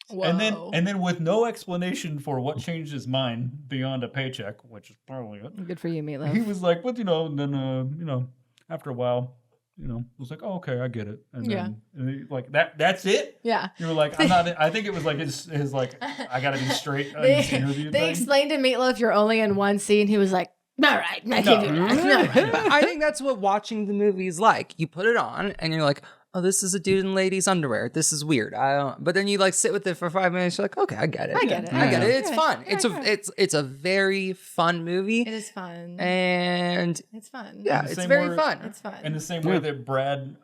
Whoa. And then with no explanation for what changed his mind beyond a paycheck, which is probably it, Good for you, Meatloaf. he was like, but you know, and then you know, after a while, you know, was like, oh, okay, I get it. And Yeah. then and he, like that's it. Yeah. You were like, I'm not. I think it was like his like, I got to be straight on this interview They thing. explained to Meatloaf you're only in one scene. He was like, all right, I can do that. But I think that's what watching the movie is like. You put it on and you're like, oh, this is a dude in ladies' underwear. This is weird. I don't. But then you like sit with it for 5 minutes. You're like, okay, I get it. I get it. I get it. It's Yeah. fun. Yeah. It's a very fun movie, It is fun. and It's fun. yeah, The it's same very word- fun. It's fun. In the same way that Brad,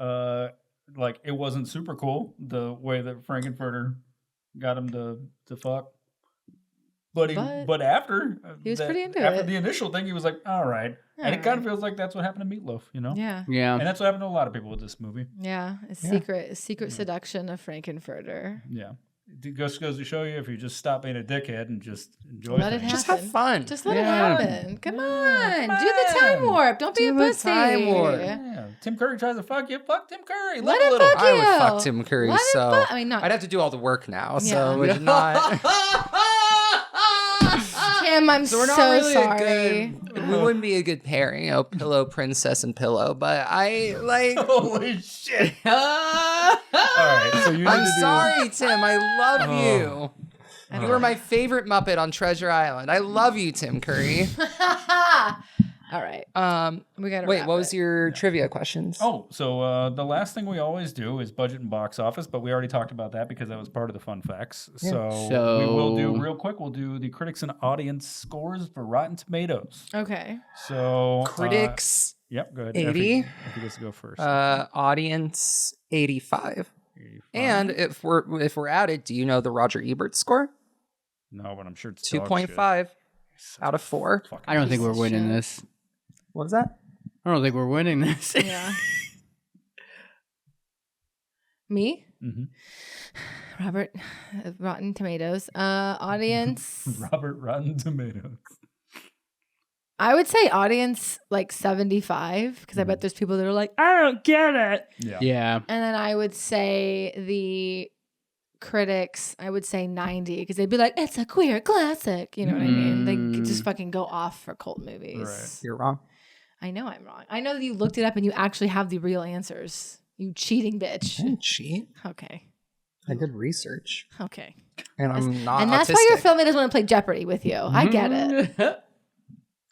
like it wasn't super cool the way that Frankenfurter got him to fuck. But after He was pretty into after it. the initial thing, he was like, all right. And it kind of feels like that's what happened to Meatloaf, you know? Yeah. Yeah. And that's what happened to a lot of people with this movie. Yeah. A secret seduction of Frankenfurter. Yeah. It goes to show you if you just stop being a dickhead and just enjoy Let it things. happen. Just have fun. Just let Yeah. it happen. Come on. Do the time warp. Don't be a Do the pussy. time warp. Yeah. Tim Curry tries to fuck you. Fuck Tim Curry. Let Love a him little. fuck I would you. fuck Tim Curry. Let him So fuck- I mean, not- I'd have to do all the work now. Yeah. So would you not? Tim, I'm So we're not so really sorry. a good. We wouldn't be a good pairing, you know, pillow princess and pillow. But I like. Holy shit. All right. So you need I'm to do. sorry, Tim. I love you. You were my favorite Muppet on Treasure Island. I love you, Tim Curry. All right. We got to Wait, what was your trivia questions? Oh, so the last thing we always do is budget and box office, but we already talked about that because that was part of the fun facts. So we will do real quick. We'll do the critics and audience scores for Rotten Tomatoes. Okay. So Critics, yep, go ahead. 80. Effie gets to go first. audience 85. 85. And if we're at it, do you know the Roger Ebert score? No, but I'm sure it's 2.5 out of 4. I don't think Piece we're of winning shit. this. What was that? I don't think we're winning this. Yeah. Me? Mm-hmm. Robert, Rotten Tomatoes. Audience. Robert Rotten Tomatoes. I would say audience like 75 because I bet there's people that are like, I don't get it. Yeah. Yeah. And then I would say the critics, I would say 90 because they'd be like, it's a queer classic. You know what I mean? They could just fucking go off for cult movies. Right. You're wrong. I know I'm wrong. I know that you looked it up and you actually have the real answers. You cheating bitch. I didn't cheat. Okay. I did research. Okay. And I'm not And that's why your autistic. family doesn't want to play Jeopardy with you. I get it.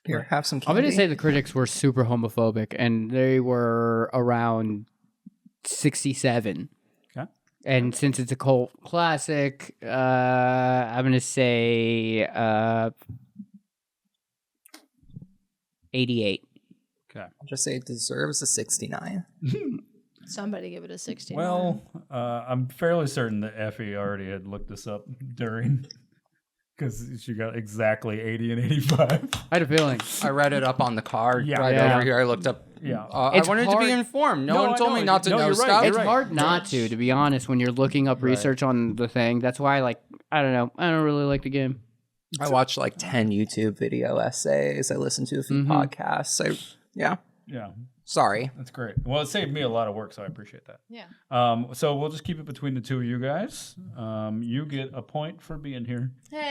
Here, have some I'm candy. going to say the critics were super homophobic, and they were around 67. Okay. And since it's a cult classic, I'm going to say 88. Okay. I'll just say it deserves a 69. Somebody give it a 60. Well, I'm fairly certain that Effie already had looked this up during, because she got exactly 80 and 85. I had a feeling. I read it up on the card Yeah. right Yeah. over here. I looked up. Yeah. I It's wanted to hard- be informed. No No, one I told know. me not to No, know you're right. stuff. It's right. hard not to be honest, when you're looking up research on the thing. That's why, like, I don't know. I don't really like the game. I watched like 10 YouTube video essays. I listened to a few podcasts. Yeah. Yeah. Sorry. That's great. Well, it saved me a lot of work, so I appreciate that. Yeah. So we'll just keep it between the two of you guys. You get a point for being here. Hey,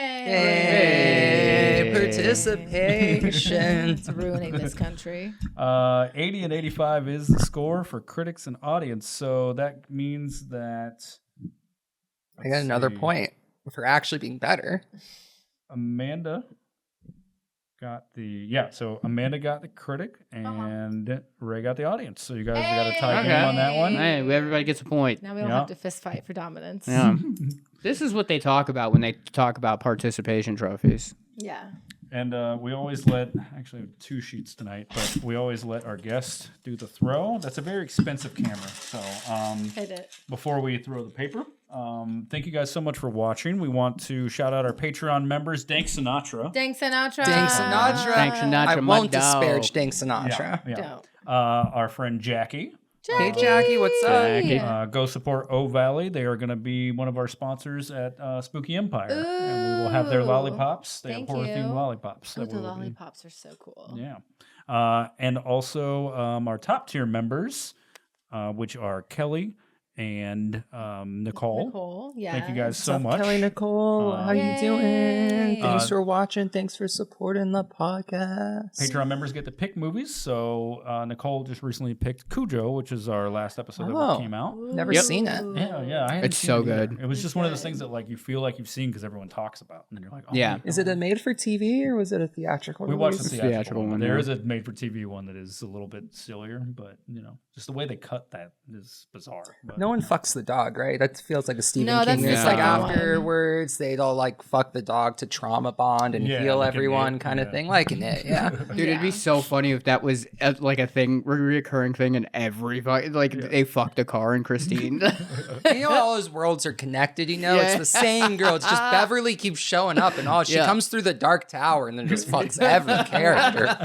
participation. It's ruining this country. 80 and 85 is the score for critics and audience. So that means that I got another see. point for actually being better. Amanda got so Amanda got the critic and Ray got the audience. So you guys got a tie Okay. game on that one. Hey, everybody gets a point. Now we don't Yeah. have to fist fight for dominance. Yeah. This is what they talk about when they talk about participation trophies. Yeah. And we always actually have 2 sheets tonight, but we always let our guest do the throw. That's a very expensive camera. So Hit it. before we throw the paper, thank you guys so much for watching. We want to shout out our Patreon members, Dank Sinatra. Dank Sinatra. Dank Sinatra. Dank Sinatra, I my won't dog. disparage Dank Sinatra. Yeah. Don't. Our friend Jackie. Hey, Jackie, what's up? Jackie. Go support O Valley. They are going to be one of our sponsors at Spooky Empire. And we will have their Ooh. lollipops. They Thank have horror-themed you. lollipops. Oh, that the we will be- lollipops are so cool. Yeah. And also our top tier members, which are Kelly and Nicole. Nicole, yeah. Thank you guys What's so up, much. Kelly Nicole, how you Yay. doing? Thanks Uh, for watching. Thanks for supporting the podcast. Patreon members get to pick movies. So Nicole just recently picked Cujo, which is our last episode Oh. that came out. Never Yep. seen it. Yeah. I hadn't It's seen so it either. good. It was just one of those things that like you feel like you've seen because everyone talks about, and then you're like, oh, Yeah. my Is it God. a made for TV or was it a theatrical We watched release? the It's theatrical one. one, There yeah. is a made-for-TV one that is a little bit sillier, but just the way they cut that is bizarre. But, No one fucks the dog, right? That feels like a Stephen No, that's King. the It's like second one. afterwards, they'd all like fuck the dog to trauma bond and Yeah, heal like in everyone It, kind of yeah. thing. Like in it, yeah. Dude, it'd be so funny if that was like a thing, reoccurring thing in every they fucked a car in Christine. You know, all those worlds are connected, you know? It's Yeah. the same girl. It's just Beverly keeps showing up and she Yeah. comes through the dark tower and then just fucks every character.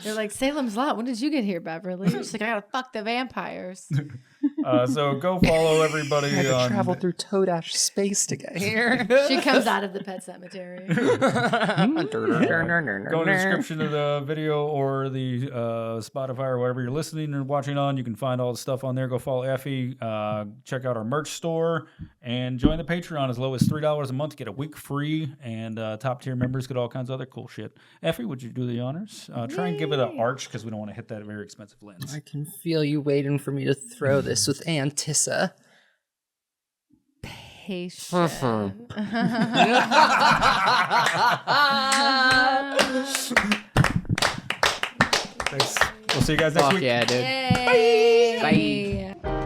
They're like, Salem's Lot. When did you get here, Beverly? She's like, I gotta fuck the vampires. so go follow everybody I had to on travel through Toadash space to get here. She comes out of the pet cemetery. go in the description of the video or the Spotify or whatever you're listening or watching on. You can find all the stuff on there. Go follow Effie. Check out our merch store and join the Patreon as low as $3 a month. Get a week free, and top tier members get all kinds of other cool shit. Effie, would you do the honors? Try and give it an arch because we don't want to hit that very expensive lens. I can feel you waiting for me to throw this with Antissa. Patient. Thanks. We'll see you guys next Fuck week. yeah, dude. Yay. Bye.